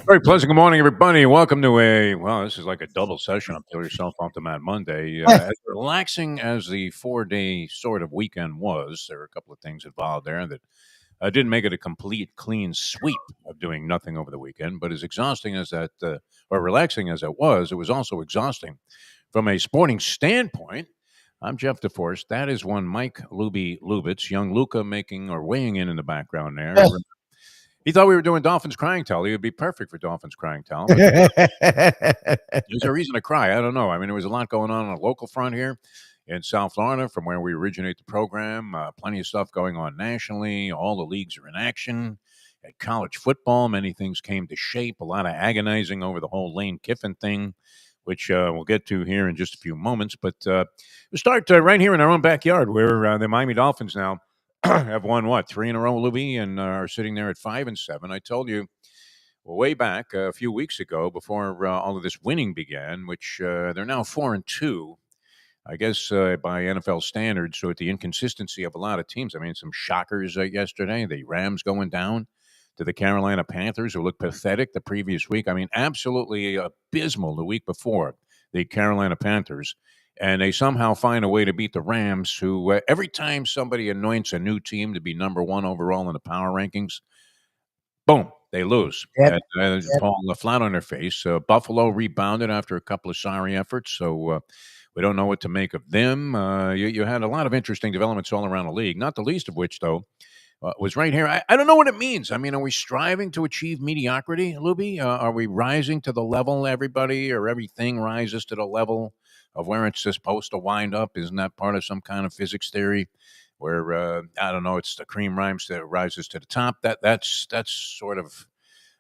Very pleasant. Good morning, everybody. Welcome to this is like a double session up till yourself off the Mad Monday. As relaxing as the 4 day sort of weekend was, there were a couple of things involved there that didn't make it a complete clean sweep of doing nothing over the weekend. But as exhausting as that, or relaxing as it was also exhausting from a sporting standpoint. I'm Jeff DeForest. That is one Mike Lubie Lubitz, young Luca making or weighing in the background there. He thought we were doing Dolphins crying towel. He would be perfect for Dolphins crying towel. But there's a reason to cry. I don't know. I mean, there was a lot going on a local front here in South Florida from where we originate the program. Plenty of stuff going on nationally. All the leagues are in action. At college football, many things came to shape. A lot of agonizing over the whole Lane Kiffin thing, which we'll get to here in just a few moments. But we'll start right here in our own backyard where the Miami Dolphins now have won, what, 3 in a row, Lubie, and are sitting there at 5-7. I told you way back a few weeks ago before all of this winning began, which they're now 4-2. I guess by NFL standards, so at the inconsistency of a lot of teams. I mean, some shockers yesterday. The Rams going down to the Carolina Panthers, who looked pathetic the previous week. I mean, absolutely abysmal the week before, the Carolina Panthers. And they somehow find a way to beat the Rams, who every time somebody anoints a new team to be number one overall in the power rankings, boom, they lose. Yep. And fall flat on their face. Buffalo rebounded after a couple of sorry efforts, so we don't know what to make of them. You had a lot of interesting developments all around the league, not the least of which, though, was right here. I don't know what it means. I mean, are we striving to achieve mediocrity, Luby? Are we rising to the level everybody or everything rises to the level of where it's supposed to wind up? Isn't that part of some kind of physics theory where, I don't know, it's the cream rises to the top? That's sort of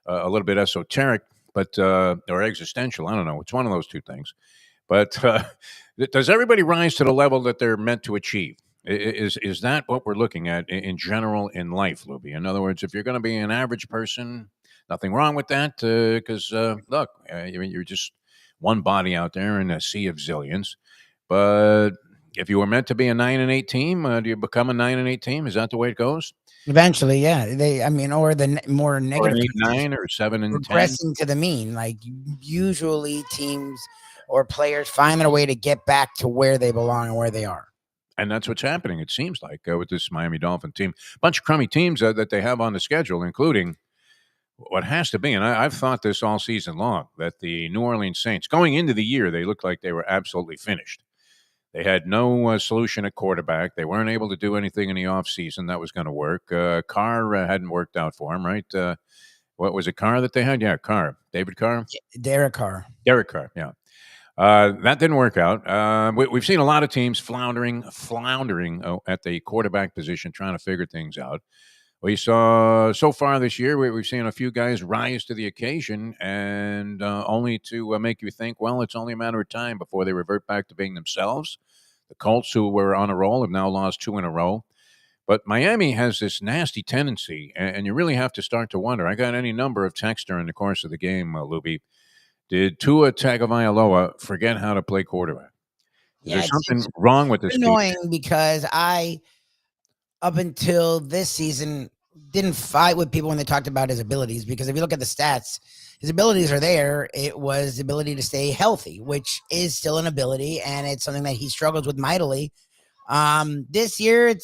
a little bit esoteric, but or existential. I don't know. It's one of those two things. But does everybody rise to the level that they're meant to achieve? Is that what we're looking at in general in life, Luby? In other words, if you're going to be an average person, nothing wrong with that, because look, you're just one body out there in a sea of zillions. But if you were meant to be a 9-8 team, do you become a 9-8 team? Is that the way it goes? Eventually, yeah. Or the more Or negative an 8-9 or 7-10? regressing to the mean. Like usually, teams or players find their way to get back to where they belong and where they are. And that's what's happening, it seems like, with this Miami Dolphin team. Bunch of crummy teams that they have on the schedule, including what has to be, and I've thought this all season long, that the New Orleans Saints, going into the year, they looked like they were absolutely finished. They had no solution at quarterback. They weren't able to do anything in the offseason that was going to work. Carr hadn't worked out for him, right? What was it, Carr that they had? Yeah, Carr. David Carr? Derek Carr. Derek Carr, yeah. That didn't work out. We've seen a lot of teams floundering at the quarterback position, trying to figure things out. We saw so far this year, we've seen a few guys rise to the occasion, and only to make you think, well, it's only a matter of time before they revert back to being themselves. The Colts, who were on a roll, have now lost 2 in a row. But Miami has this nasty tendency, and you really have to start to wonder. I got any number of texts during the course of the game, Luby. Did Tua Tagovailoa forget how to play quarterback? Is there something wrong with this? Annoying because I, up until this season, didn't fight with people when they talked about his abilities, because if you look at the stats, his abilities are there. It was the ability to stay healthy, which is still an ability, and it's something that he struggles with mightily. This year,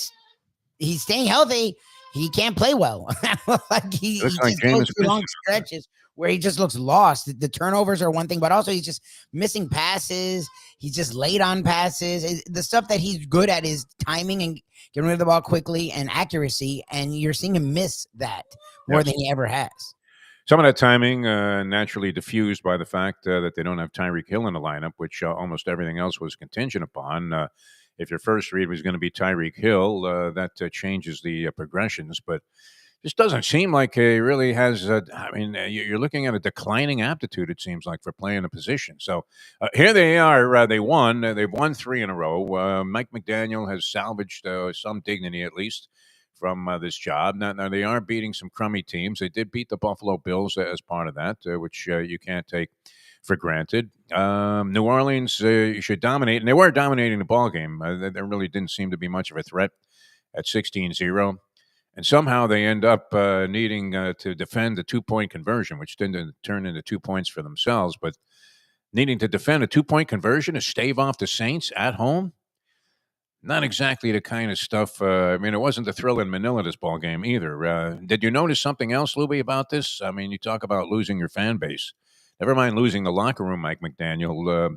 he's staying healthy. He can't play well. Like he just goes through long stretches where he just looks lost. The turnovers are one thing, but also he's just missing passes. He's just late on passes. The stuff that he's good at is timing and getting rid of the ball quickly and accuracy, and you're seeing him miss that more than he ever has. Some of that timing naturally diffused by the fact that they don't have Tyreek Hill in the lineup, which almost everything else was contingent upon. If your first read was going to be Tyreek Hill, that changes the progressions. But this doesn't seem like he really has. You're looking at a declining aptitude, it seems like, for playing a position. So here they are. They won. They've won 3 in a row. Mike McDaniel has salvaged some dignity, at least, from this job. Now, they are beating some crummy teams. They did beat the Buffalo Bills as part of that, which you can't take for granted. New Orleans should dominate, and they were dominating the ball game. There really didn't seem to be much of a threat at 16-0. and somehow they end up needing to defend the 2 point conversion, which didn't turn into 2 points for themselves, but needing to defend a 2 point conversion to stave off the Saints at home. Not exactly the kind of stuff. I mean, it wasn't the thrill in Manila this ball game either. Did you notice something else, Lubie, about this? I mean, you talk about losing your fan base. Never mind losing the locker room, Mike McDaniel.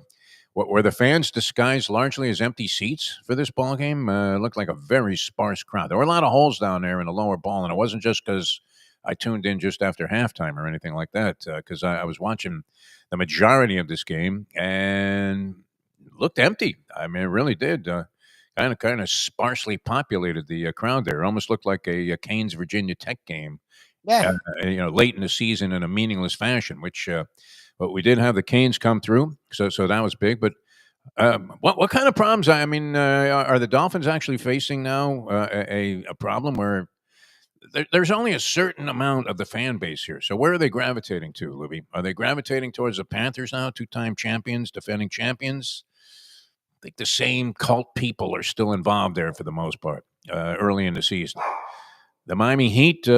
Were the fans disguised largely as empty seats for this ball game? It looked like a very sparse crowd. There were a lot of holes down there in the lower ball, and it wasn't just because I tuned in just after halftime or anything like that. Because I was watching the majority of this game and it looked empty. I mean, it really did. Kind of sparsely populated the crowd there. It almost looked like a Canes Virginia Tech game, Yeah. late in the season in a meaningless fashion. But we did have the Canes come through, so that was big. But what kind of problems? I mean, are the Dolphins actually facing now a problem where there's only a certain amount of the fan base here? So where are they gravitating to, Libby? Are they gravitating towards the Panthers now, 2 time champions, defending champions? I think the same cult people are still involved there for the most part early in the season. The Miami Heat had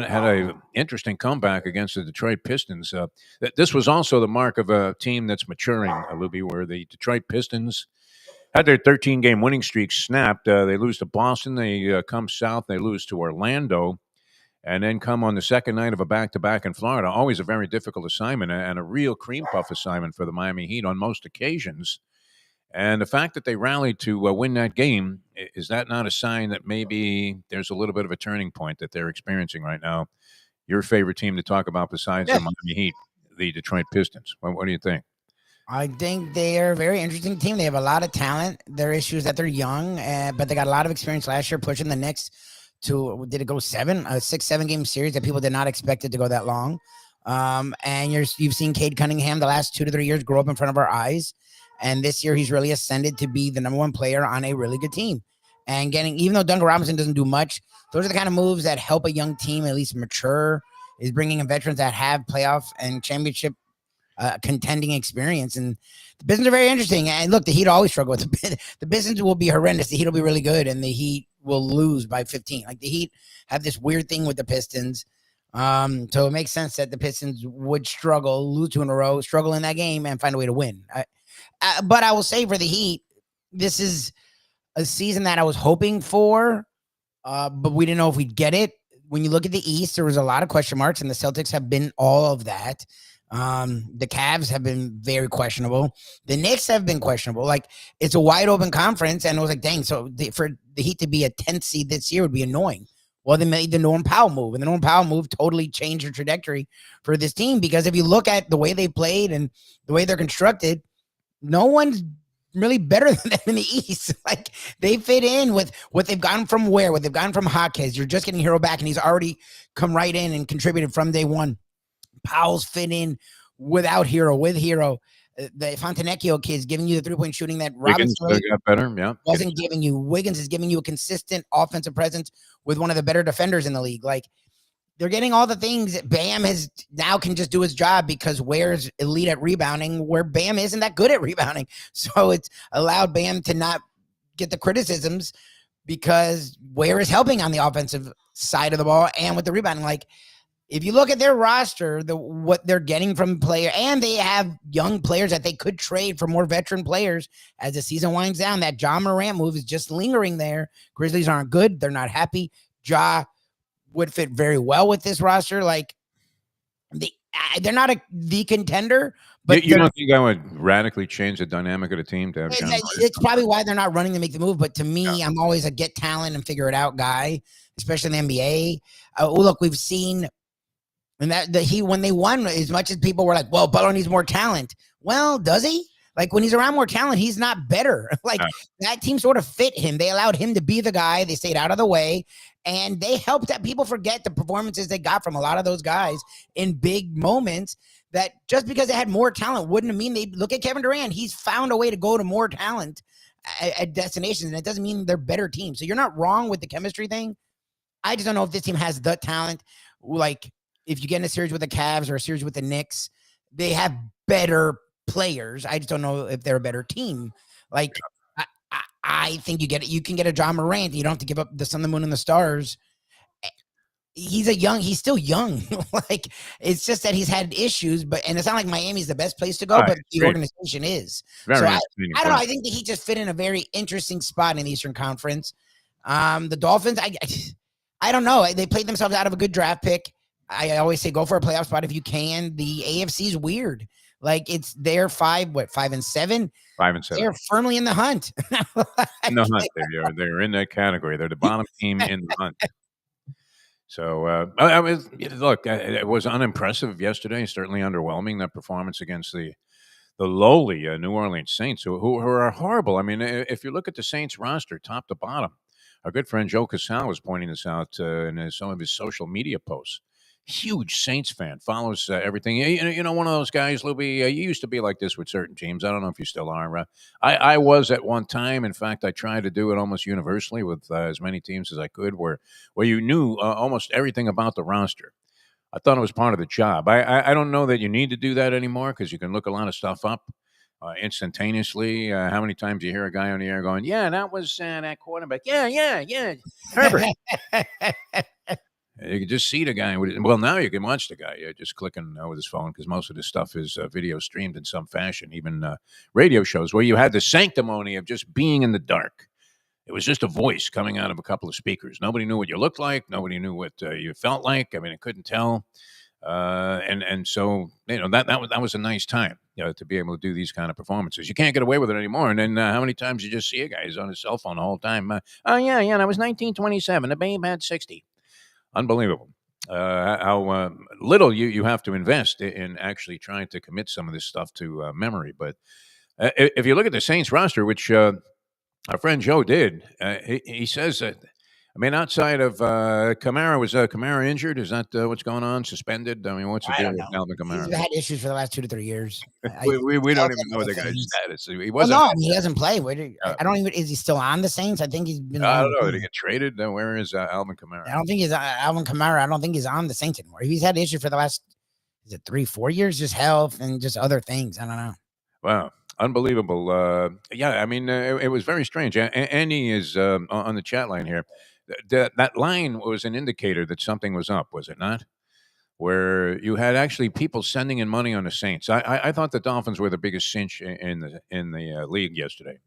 a interesting comeback against the Detroit Pistons. This was also the mark of a team that's maturing, Luby, where the Detroit Pistons had their 13-game winning streak snapped. They lose to Boston. They come south. They lose to Orlando. And then come on the second night of a back-to-back in Florida. Always a very difficult assignment and a real cream puff assignment for the Miami Heat on most occasions. And the fact that they rallied to win that game, is that not a sign that maybe there's a little bit of a turning point that they're experiencing right now? Your favorite team to talk about besides the Miami Heat, the Detroit Pistons. What do you think? I think they're a very interesting team. They have a lot of talent. Their issue is that they're young, but they got a lot of experience last year pushing the Knicks to, did it go 6-7 game series that people did not expect it to go that long. And you've seen Cade Cunningham the last 2 to 3 years grow up in front of our eyes. And this year he's really ascended to be the number one player on a really good team. And even though Duncan Robinson doesn't do much, those are the kind of moves that help a young team at least mature, is bringing in veterans that have playoff and championship contending experience. And the Pistons are very interesting. And look, the Heat always struggle with the Pistons will be horrendous. The Heat will be really good, and the Heat will lose by 15. Like the Heat have this weird thing with the Pistons. So it makes sense that the Pistons would struggle, lose 2 in a row, struggle in that game, and find a way to win. But I will say for the Heat, this is a season that I was hoping for, but we didn't know if we'd get it. When you look at the East, there was a lot of question marks, and the Celtics have been all of that. The Cavs have been very questionable. The Knicks have been questionable. Like, it's a wide open conference, and I was like, dang, so for the Heat to be a 10th seed this year would be annoying. Well, they made the Norm Powell move, and the Norm Powell move totally changed the trajectory for this team, because if you look at the way they played and the way they're constructed, no one's really better than them in the East. Like, they fit in with what they've gotten from what they've gotten from Hawkins. You're just getting Hero back, and he's already come right in and contributed from day one. Powell's fit in without Hero, with Hero. The Fontenecchio kid's giving you the 3-point shooting that Robinson really got better. Yeah, wasn't giving you. Wiggins is giving you a consistent offensive presence with one of the better defenders in the league. Like, they're getting all the things that Bam has now can just do his job, because Ware's elite at rebounding, where Bam isn't that good at rebounding. So it's allowed Bam to not get the criticisms, because Ware is helping on the offensive side of the ball and with the rebounding. Like, if you look at their roster, what they're getting from player, and they have young players that they could trade for more veteran players as the season winds down. That Ja Morant move is just lingering there. Grizzlies aren't good. They're not happy. Ja would fit very well with this roster. Like, they're not the contender, but you don't think that would radically change the dynamic of the team to have it's probably why they're not running to make the move. But to me, I'm always a get talent and figure it out guy, especially in the NBA. Look, we've seen. And when they won, as much as people were like, well, Butler needs more talent. Well, does he? Like, when he's around more talent, he's not better. Like, that team sort of fit him. They allowed him to be the guy. They stayed out of the way. And they helped that people forget the performances they got from a lot of those guys in big moments, that just because they had more talent wouldn't mean they look at Kevin Durant. He's found a way to go to more talent at destinations. And it doesn't mean they're better teams. So you're not wrong with the chemistry thing. I just don't know if this team has the talent. Like, if you get in a series with the Cavs or a series with the Knicks, they have better players. I just don't know if they're a better team. Like, I think you can get a Ja Morant. You don't have to give up the sun, the moon, and the stars. he's still young. Like, it's just that he's had issues, and it's not like Miami's the best place to go, Oh, but the great. organization is. So Very entertaining I don't know. player. I think that he just fit in a very interesting spot in the Eastern Conference. The Dolphins, I don't know. They played themselves out of a good draft pick. I always say go for a playoff spot if you can. The AFC is weird. Like, they're 5-7. 5-7. They're firmly in the hunt. In the hunt. They're in that category. They're the bottom team in the hunt. So, look, it was unimpressive yesterday. Certainly underwhelming, that performance against the lowly New Orleans Saints, who are horrible. I mean, if you look at the Saints roster, top to bottom, our good friend Joe Casal was pointing this out in some of his social media posts. Huge Saints fan, follows everything. One of those guys, Lubie. You used to be like this with certain teams. I don't know if you still are. I was at one time. In fact, I tried to do it almost universally with as many teams as I could, where you knew almost everything about the roster. I thought it was part of the job. I don't know that you need to do that anymore because you can look a lot of stuff up instantaneously. How many times you hear a guy on the air going, "Yeah, that was that quarterback. Yeah, Herbert." You can just see the guy. Well, now you can watch the guy just clicking with his phone because most of this stuff is video streamed in some fashion. Even radio shows where you had the sanctimony of just being in the dark. It was just a voice coming out of a couple of speakers. Nobody knew what you looked like. Nobody knew what you felt like. I mean, I couldn't tell. And so that was a nice time to be able to do these kind of performances. You can't get away with it anymore. And then how many times you just see a guy who's on his cell phone the whole time? Oh yeah, that was 1927. The Babe had 60. Unbelievable. How little you have to invest in actually trying to commit some of this stuff to memory. But if you look at the Saints roster, which our friend Joe did, he says that, I mean, outside of Kamara, was Kamara injured? Is that what's going on? Suspended? I mean, what's the I deal don't with know. Alvin He's Kamara? had issues for the last 2 to 3 years. We don't even know Other the guy's things. status. He Well, wasn't. no, I mean, he doesn't play. I don't even. Is he still on the Saints? I think he's been I long don't know. Did he gone. get traded? Where is Alvin Kamara? I don't think he's Alvin Kamara. I don't think he's on the Saints anymore. He's had issues for the last, is it 3-4 years? Just health and just other things. I don't know. Wow. Unbelievable. Yeah, I mean, it was very strange. Andy is on the chat line here. That line was an indicator that something was up, was it not? Where you had actually people sending in money on the Saints. I thought the Dolphins were the biggest cinch in the league yesterday.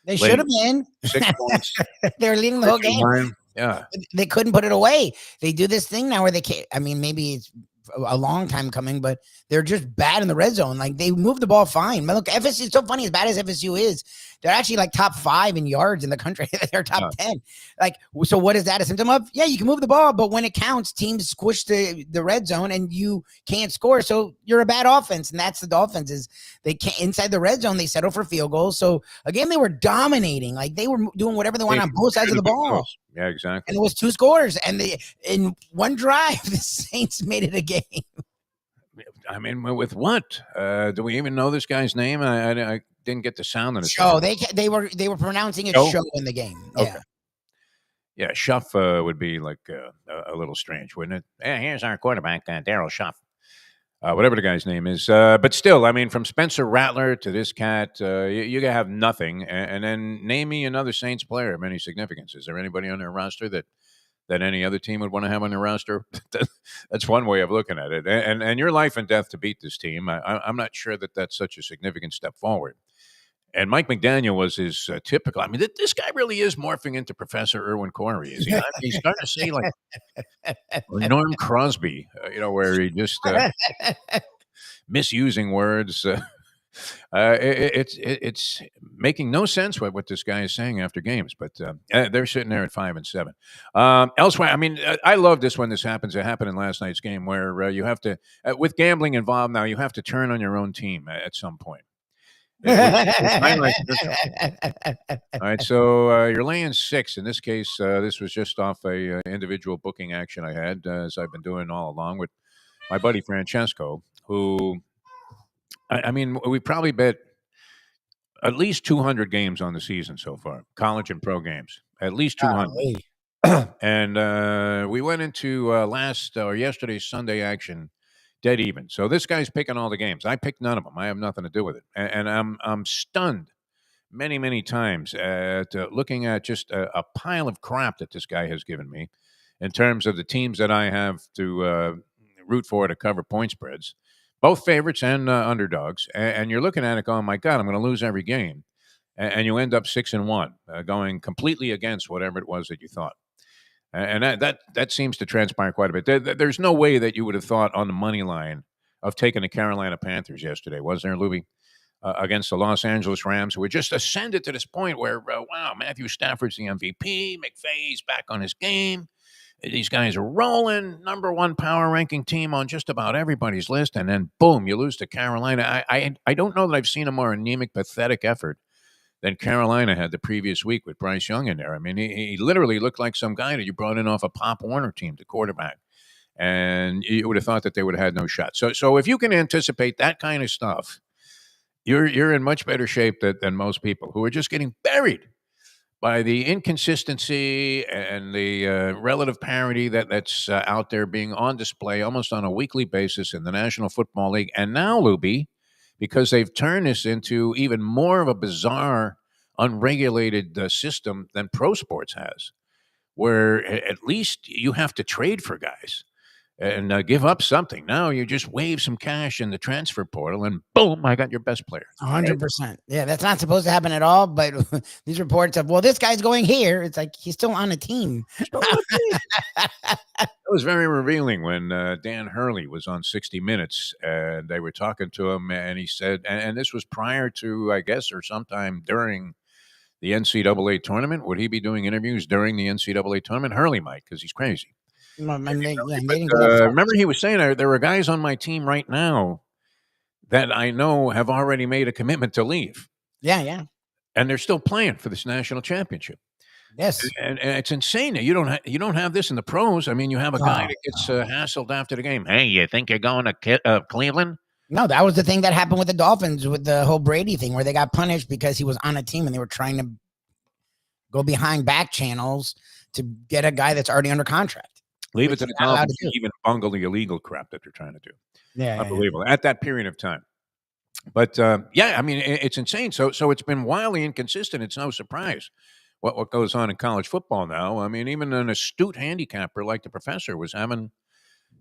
They should Late have been. 6 points. They were leading the whole game. Yeah. They couldn't put it away. They do this thing now where they can't. I mean, maybe it's a long time coming, but they're just bad in the red zone. Like, they move the ball fine. But look, FSU is so funny. As bad as FSU is, they're actually like top 5 in yards in the country. They're top 10. Like, so what is that a symptom of? Yeah, you can move the ball, but when it counts, teams squish the red zone and you can't score. So you're a bad offense, and that's the Dolphins. Is they can't inside the red zone. They settle for field goals. So again, they were dominating. Like, they were doing whatever they want on both sides of the ball. Yeah, exactly. And it was 2 scores, and in one drive, the Saints made it a game. I mean, with what? Do we even know this guy's name? I didn't get the sound on his show. They were pronouncing it show in the game. Okay. Yeah. Yeah, Schuff would be like a little strange, wouldn't it? Yeah, here's our quarterback, Daryl Schuff. Whatever the guy's name is. But still, I mean, from Spencer Rattler to this cat, you have nothing. And then name me another Saints player of any significance. Is there anybody on their roster that any other team would want to have on their roster? That's one way of looking at it. And your life and death to beat this team. I'm not sure that that's such a significant step forward. And Mike McDaniel was his typical. I mean, this guy really is morphing into Professor Irwin Corey. Is he not? He's starting to say like Norm Crosby, where he just misusing words. It's making no sense what this guy is saying after games, but they're sitting there at 5-7. Elsewhere, I mean, I love this when this happens. It happened in last night's game where you have to, with gambling involved now, you have to turn on your own team at some point. All right, so you're laying 6. In this case, this was just off a individual booking action I had, as I've been doing all along with my buddy Francesco, who, I mean, we probably bet at least 200 games on the season so far, college and pro games, at least 200. And we went into yesterday's Sunday action dead even. So this guy's picking all the games. I picked none of them. I have nothing to do with it. And I'm stunned many times at looking at just a pile of crap that this guy has given me. in terms of the teams that I have to root for to cover point spreads, both favorites and underdogs. And you're looking at it going, my God, I'm going to lose every game. And you end up 6-1, going completely against whatever it was that you thought. And that seems to transpire quite a bit. There's no way that you would have thought on the money line of taking the Carolina Panthers yesterday, was there, Lubie? Against the Los Angeles Rams, who had just ascended to this point where, wow, Matthew Stafford's the MVP, McVay's back on his game. These guys are rolling, number one power ranking team on just about everybody's list, and then boom, you lose to Carolina. I don't know that I've seen a more anemic, pathetic effort than Carolina had the previous week with Bryce Young in there. I mean, he literally looked like some guy that you brought in off a Pop Warner team to quarterback, and you would have thought that they would have had no shot. So if you can anticipate that kind of stuff, you're in much better shape than most people who are just getting buried by the inconsistency and the relative parity that's out there being on display almost on a weekly basis in the National Football League. And now, Luby, because they've turned this into even more of a bizarre, unregulated system than pro sports has, where at least you have to trade for guys and give up something. Now you just wave some cash in the transfer portal, and boom, I got your best player. 100%. Yeah, that's not supposed to happen at all. But these reports of, well, this guy's going here. It's like he's still on a team. It was very revealing when Dan Hurley was on 60 Minutes, and they were talking to him, and he said, and this was prior to, I guess, or sometime during the NCAA tournament. Would he be doing interviews during the NCAA tournament? Hurley might, because he's crazy. Remember, he was saying there are guys on my team right now that I know have already made a commitment to leave. Yeah. And they're still playing for this national championship. Yes. And it's insane. You don't have this in the pros. I mean, you have a guy that gets hassled after the game. Hey, you think you're going to Cleveland? No, that was the thing that happened with the Dolphins with the whole Brady thing, where they got punished because he was on a team and they were trying to go behind back channels to get a guy that's already under contract. Leave it to the Dolphins to even bungle the illegal crap that they're trying to do. Yeah, unbelievable at that period of time. But I mean, it's insane. So it's been wildly inconsistent. It's no surprise what goes on in college football now. I mean, even an astute handicapper like the professor was having,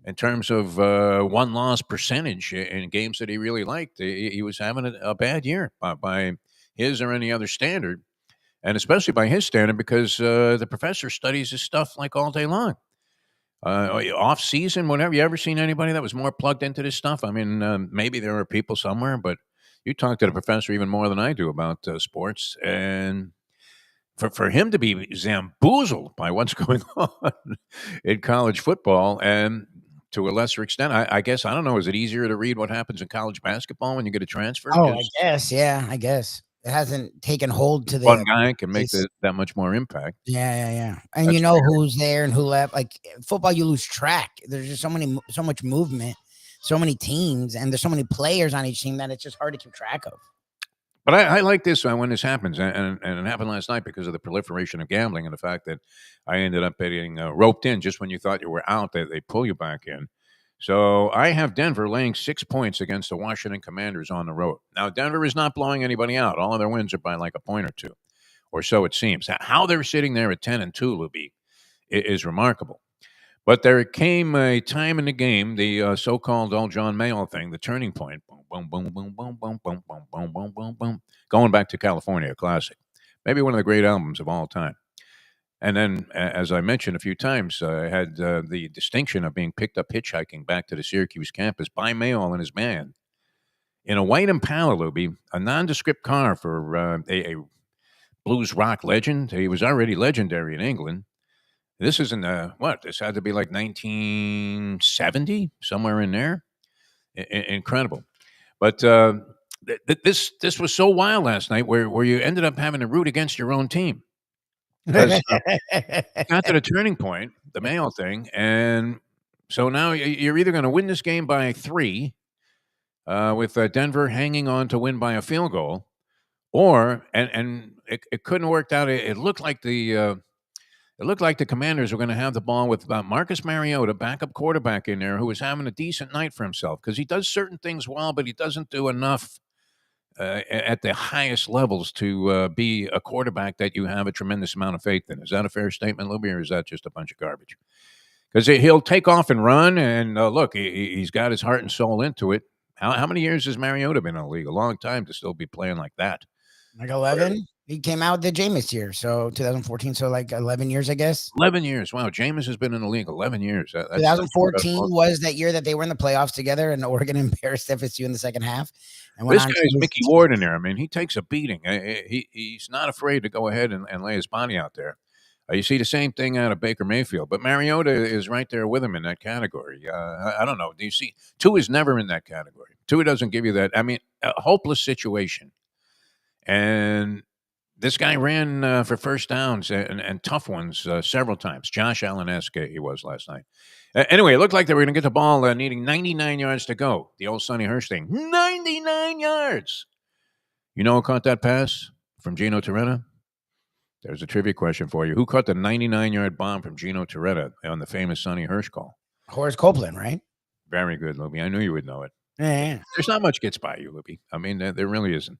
in terms of one loss percentage in games that he really liked, he was having a bad year by his or any other standard, and especially by his standard because the professor studies his stuff like all day long. Off season, whatever. You ever seen anybody that was more plugged into this stuff? I mean, maybe there are people somewhere, but you talk to the professor even more than I do about sports, and for him to be zamboozled by what's going on in college football, and to a lesser extent, I guess, I don't know, is it easier to read what happens in college basketball when you get a transfer? Oh, I guess, yeah, I guess. It hasn't taken hold to the one guy can make that much more impact. Yeah. And that's who's there and who left. Like football, you lose track. There's just so much movement, so many teams, and there's so many players on each team that it's just hard to keep track of. But I like this when this happens, and it happened last night because of the proliferation of gambling and the fact that I ended up getting roped in just when you thought you were out. They pull you back in. So I have Denver laying 6 points against the Washington Commanders on the road. Now, Denver is not blowing anybody out. All of their wins are by like a point or two, or so it seems. How they're sitting there at 10-2, Lubie, is remarkable. But there came a time in the game, the so-called old John Mayall thing, the turning point. Boom, boom, boom, boom, boom, boom, boom, boom, boom, boom, boom. Going back to California, a classic. Maybe one of the great albums of all time. And then, as I mentioned a few times, I had the distinction of being picked up hitchhiking back to the Syracuse campus by Mayall and his band in a white Impala, Lubie, a nondescript car for a blues rock legend. He was already legendary in England. This is in this had to be like 1970, somewhere in there. Incredible. But this was so wild last night where you ended up having to root against your own team. Because got to the turning point, the Mayall thing, and so now you're either going to win this game by 3, with Denver hanging on to win by a field goal, or and it couldn't have worked out. It looked like the Commanders were going to have the ball with Marcus Mariota, backup quarterback in there, who was having a decent night for himself because he does certain things well, but he doesn't do enough at the highest levels to be a quarterback that you have a tremendous amount of faith in. Is that a fair statement, Lubie, or is that just a bunch of garbage? because he'll take off and run. And look, he's got his heart and soul into it. How many years has Mariota been in the league? A long time to still be playing like that. Like 11. He came out the Jameis year, so 2014. So like 11 years, I guess. 11 years. Wow, Jameis has been in the league 11 years. That's 2014 incredible. was that year that they were in the playoffs together, and Oregon embarrassed FSU in the second half. And went This on guy's Mickey Ward in there. I mean, he takes a beating. He's not afraid to go ahead and lay his body out there. You see the same thing out of Baker Mayfield, but Mariota is right there with him in that category. I don't know. Do you see? Tua is never in that category. Tua doesn't give you that. I mean, a hopeless situation. And this guy ran for first downs and tough ones several times. Josh Allen-esque he was last night. Anyway, it looked like they were going to get the ball needing 99 yards to go. The old Sonny Hirsch thing. 99 yards. You know who caught that pass from Gino Torretta? There's a trivia question for you. Who caught the 99-yard bomb from Gino Torretta on the famous Sonny Hirsch call? Horace Copeland, right? Very good, Lubie. I knew you would know it. Yeah. There's not much gets by you, Lubie. I mean, there really isn't.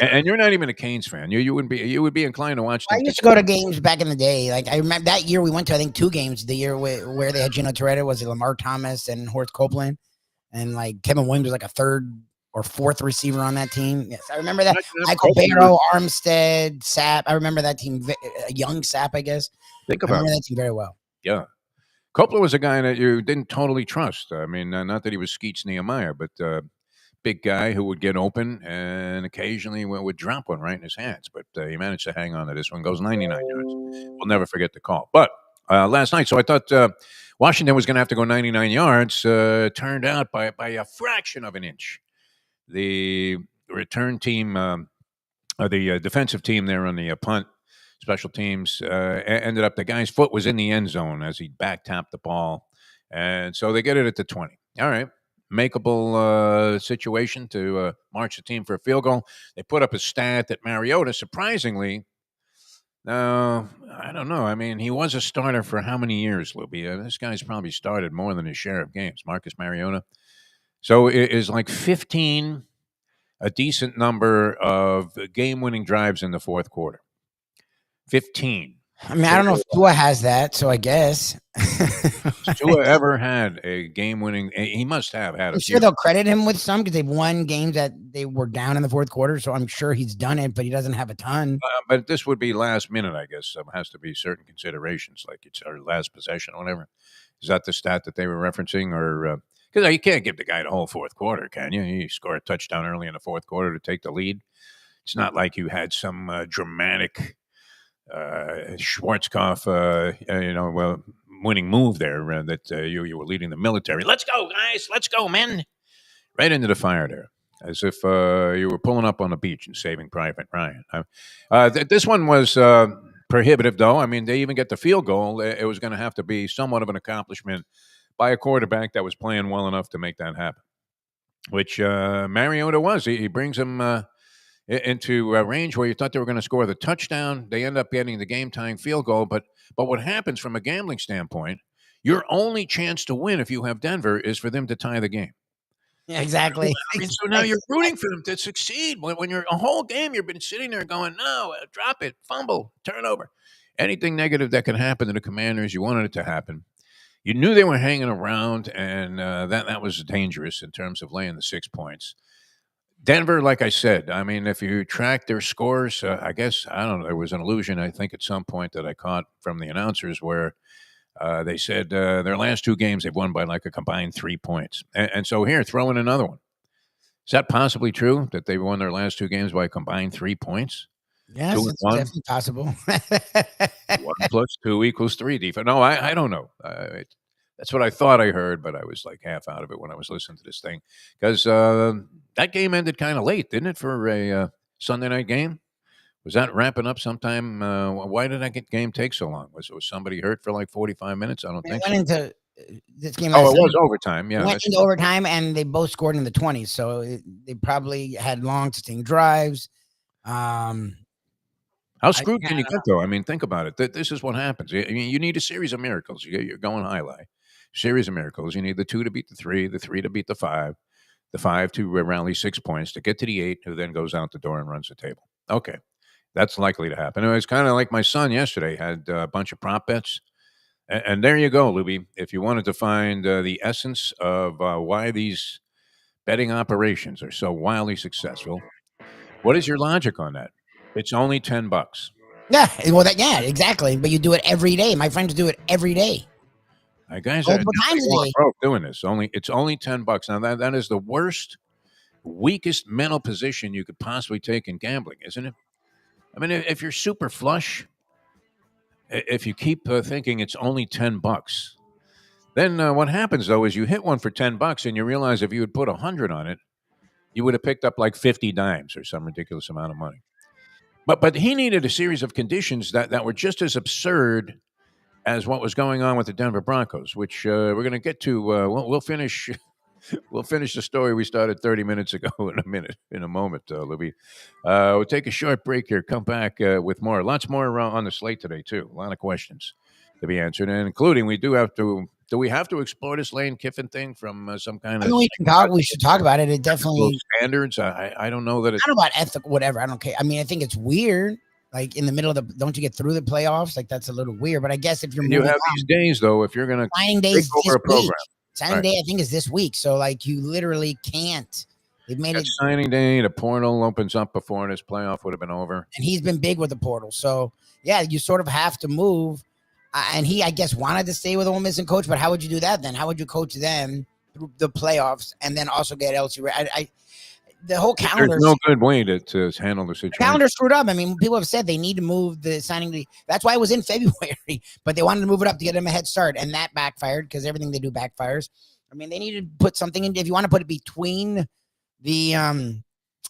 And you're not even a Canes fan. You would be inclined to watch. I used to go to games back in the day. Like I remember that year we went to I think 2 games. The year where they had Gino Torretta was it Lamar Thomas and Horace Copeland, and like Kevin Williams was like a 3rd or 4th receiver on that team. Yes, I remember that. Michael Barrow, Armstead, Sapp. I remember that team. Young Sapp, I guess. I remember that team very well. Yeah. Copeland was a guy that you didn't totally trust. I mean, not that he was Skeets Nehemiah, but big guy who would get open and occasionally would drop one right in his hands. But he managed to hang on to this one. Goes 99 yards. We'll never forget the call. But last night, so I thought Washington was going to have to go 99 yards. Turned out by a fraction of an inch. The return team, the defensive team there on the punt, special teams, ended up the guy's foot was in the end zone as he back tapped the ball. And so they get it at the 20. All right. Makeable situation to march the team for a field goal. They put up a stat that Mariota, surprisingly, I don't know. I mean, he was a starter for how many years, Lubie? This guy's probably started more than his share of games, Marcus Mariota. So it is like 15, a decent number of game-winning drives in the fourth quarter. 15. I mean, I don't know if Tua has that, so I guess. Tua ever had a game-winning? He must have had. I'm sure they'll credit him with some because they've won games that they were down in the fourth quarter. So I'm sure he's done it, but he doesn't have a ton. But this would be last minute, I guess. So it has to be certain considerations, like it's our last possession or whatever. Is that the stat that they were referencing, or because you can't give the guy the whole fourth quarter, can you? You score a touchdown early in the fourth quarter to take the lead. It's not like you had some dramatic Schwarzkopf, winning move there that you were leading the military. Let's go, guys. Let's go, men. Right into the fire there, as if you were pulling up on the beach and Saving Private Ryan. This one was prohibitive, though. I mean, they even get the field goal. It was going to have to be somewhat of an accomplishment by a quarterback that was playing well enough to make that happen, which Mariota was. He brings him into a range where you thought they were going to score the touchdown. They end up getting the game-tying field goal. But what happens from a gambling standpoint, your only chance to win if you have Denver is for them to tie the game. Yeah, exactly. I mean, so now you're rooting for them to succeed. When you're a whole game, you've been sitting there going, no, drop it, fumble, turnover. Anything negative that can happen to the Commanders, you wanted it to happen. You knew they were hanging around, and that was dangerous in terms of laying the 6 points. Denver, like I said, I mean, if you track their scores, I guess, I don't know, there was an allusion, I think, at some point that I caught from the announcers where they said their last 2 games they've won by like a combined 3 points. And so here, throw in another one. Is that possibly true, that they won their last 2 games by a combined 3 points? Yes, it's definitely possible. 1 plus 2 equals 3. Defense. No, I don't know. That's what I thought I heard, but I was like half out of it when I was listening to this thing. Because that game ended kind of late, didn't it, for a Sunday night game? Was that wrapping up sometime? Why did that game take so long? Was somebody hurt for like 45 minutes? I don't think so. Into this game. Oh, it was overtime. Yeah, went into overtime, and they both scored in the 20s. So they probably had long, sustained drives. How screwed can you get, though? I mean, think about it. This is what happens. You need a series of miracles. You're going highlight. Series of miracles. You need the 2 to beat the 3 to beat the 5, the 5 to rally 6 points, to get to the 8, who then goes out the door and runs the table. Okay, that's likely to happen. It was kind of like my son yesterday had a bunch of prop bets, And there you go, Lubie. If you wanted to find the essence of why these betting operations are so wildly successful, what is your logic on that? It's only $10. Yeah, well, yeah, exactly. But you do it every day. My friends do it every day, Guys are multiple definitely times a going day. broke doing this. It's only $10. Now that is the worst, weakest mental position you could possibly take in gambling, isn't it? I mean, if you're super flush, if you keep thinking it's only $10, then what happens though is you hit one for $10 and you realize if you had put 100 on it, you would have picked up like 50 dimes or some ridiculous amount of money. But he needed a series of conditions that were just as absurd as what was going on with the Denver Broncos, which we're going to get to. We'll finish. We'll finish the story we started 30 minutes ago in a moment, Libby. We'll take a short break here. Come back with more. Lots more on the slate today too. A lot of questions to be answered, and including we do have to. Do we have to explore this Lane Kiffin thing from some kind I of mean, we can talk. We should talk about it. It ethical definitely. standards? I don't know that it. I don't know about ethical, whatever. I don't care. I mean, I think it's weird. Like in the middle of the, don't you get through the playoffs? Like that's a little weird. But I guess if you're And you moving have these days though, if you're going to signing take days over this a week. program, Signing right? day, I think, is this week. So like you literally can't. They've made it. That's signing day. The portal opens up before this playoff would have been over. And he's been big with the portal. So yeah, you sort of have to move. And he, I guess, wanted to stay with Ole Miss and coach. But how would you do that then? How would you coach them through the playoffs and then also get LC? The whole calendar. There's no good way to handle the situation. Calendar screwed up. I mean, people have said they need to move the signing day. That's why it was in February, but they wanted to move it up to get them a head start, and that backfired because everything they do backfires. I mean, they need to put something in. If you want to put it between the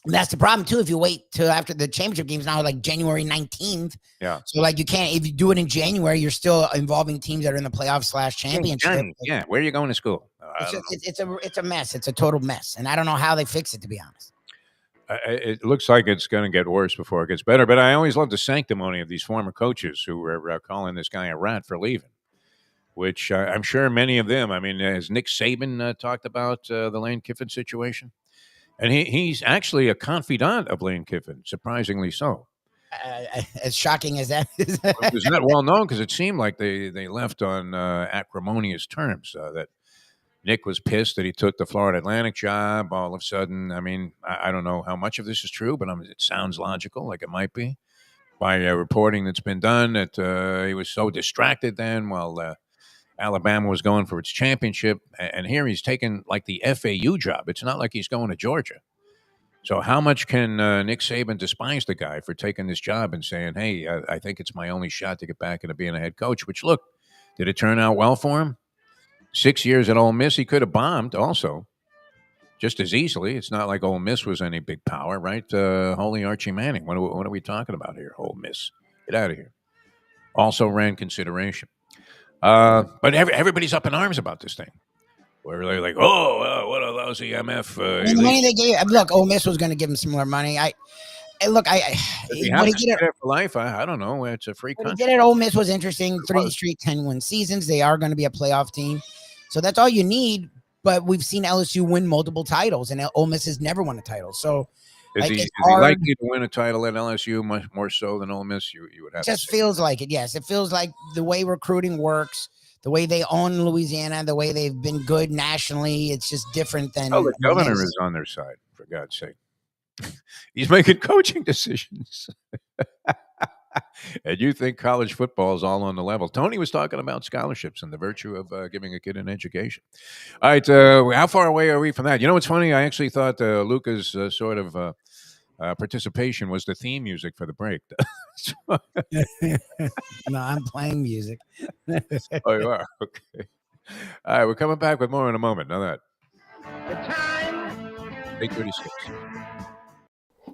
that's the problem too. If you wait till after the championship games now, like January 19th. Yeah. So like you can't, if you do it in January, you're still involving teams that are in the playoffs / championship. Yeah. Where are you going to school? It's a mess. It's a total mess, and I don't know how they fix it, to be honest. It looks like it's going to get worse before it gets better. But I always love the sanctimony of these former coaches who are calling this guy a rat for leaving, which I'm sure many of them. I mean, has Nick Saban talked about the Lane Kiffin situation? And he's actually a confidant of Lane Kiffin, surprisingly so. As shocking as that is. It was not well known because it seemed like they left on acrimonious terms. That Nick was pissed that he took the Florida Atlantic job. All of a sudden, I mean, I don't know how much of this is true, but it sounds logical, like it might be, by reporting that's been done that he was so distracted then while Alabama was going for its championship. And here he's taking like the FAU job. It's not like he's going to Georgia. So how much can Nick Saban despise the guy for taking this job and saying, hey, I think it's my only shot to get back into being a head coach, which, look, did it turn out well for him? 6 years at Ole Miss, he could have bombed also just as easily. It's not like Ole Miss was any big power, right? Holy Archie Manning. What are we talking about here? Ole Miss. Get out of here. Also ran consideration. But everybody's up in arms about this thing. Where they're like, what a lousy MF. The money they gave, look, Ole Miss was going to give him some more money. Look, if you have to stay there for life, I don't know. It's a free country. What he did at Ole Miss was interesting. 3 straight 10-win seasons. They are going to be a playoff team. So that's all you need. But we've seen LSU win multiple titles, and Ole Miss has never won a title. So is he likely to win a title at LSU much more so than Ole Miss? You would have. It just feels like it. Yes, it feels like the way recruiting works, the way they own Louisiana, the way they've been good nationally. It's just different than. Oh, the governor is on their side, for God's sake. He's making coaching decisions. And you think college football is all on the level. Tony was talking about scholarships and the virtue of giving a kid an education. All right, how far away are we from that? You know what's funny? I actually thought Luca's sort of participation was the theme music for the break. No, I'm playing music. Oh, you are? Okay. All right, we're coming back with more in a moment. Now that. The time. 8:36.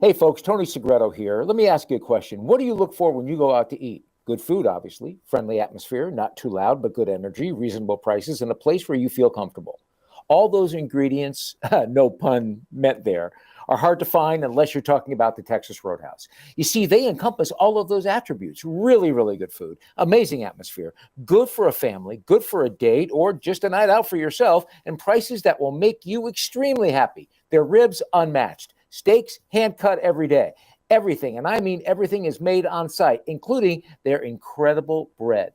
Hey, folks, Tony Segreto here. Let me ask you a question. What do you look for when you go out to eat? Good food, obviously, friendly atmosphere, not too loud, but good energy, reasonable prices, and a place where you feel comfortable. All those ingredients, no pun meant there, are hard to find unless you're talking about the Texas Roadhouse. You see, they encompass all of those attributes. Really, really good food, amazing atmosphere, good for a family, good for a date, or just a night out for yourself, and prices that will make you extremely happy. Their ribs unmatched. Steaks hand cut every day. Everything, and I mean everything, is made on site, including their incredible bread.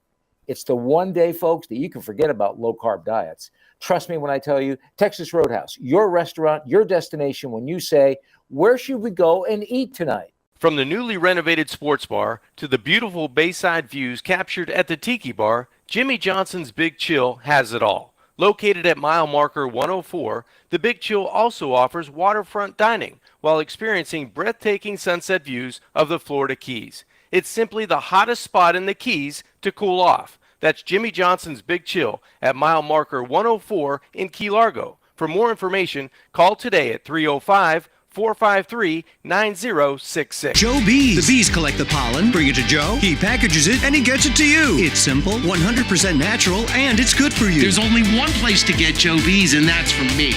It's the one day, folks, that you can forget about low-carb diets. Trust me when I tell you, Texas Roadhouse, your restaurant, your destination when you say, where should we go and eat tonight? From the newly renovated sports bar to the beautiful bayside views captured at the Tiki Bar, Jimmy Johnson's Big Chill has it all. Located at mile marker 104, the Big Chill also offers waterfront dining while experiencing breathtaking sunset views of the Florida Keys. It's simply the hottest spot in the Keys to cool off. That's Jimmy Johnson's Big Chill at mile marker 104 in Key Largo. For more information, call today at 305-453-9066. Joe Bees. The bees collect the pollen, bring it to Joe, he packages it, and he gets it to you. It's simple, 100% natural, and it's good for you. There's only one place to get Joe Bees, and that's from me.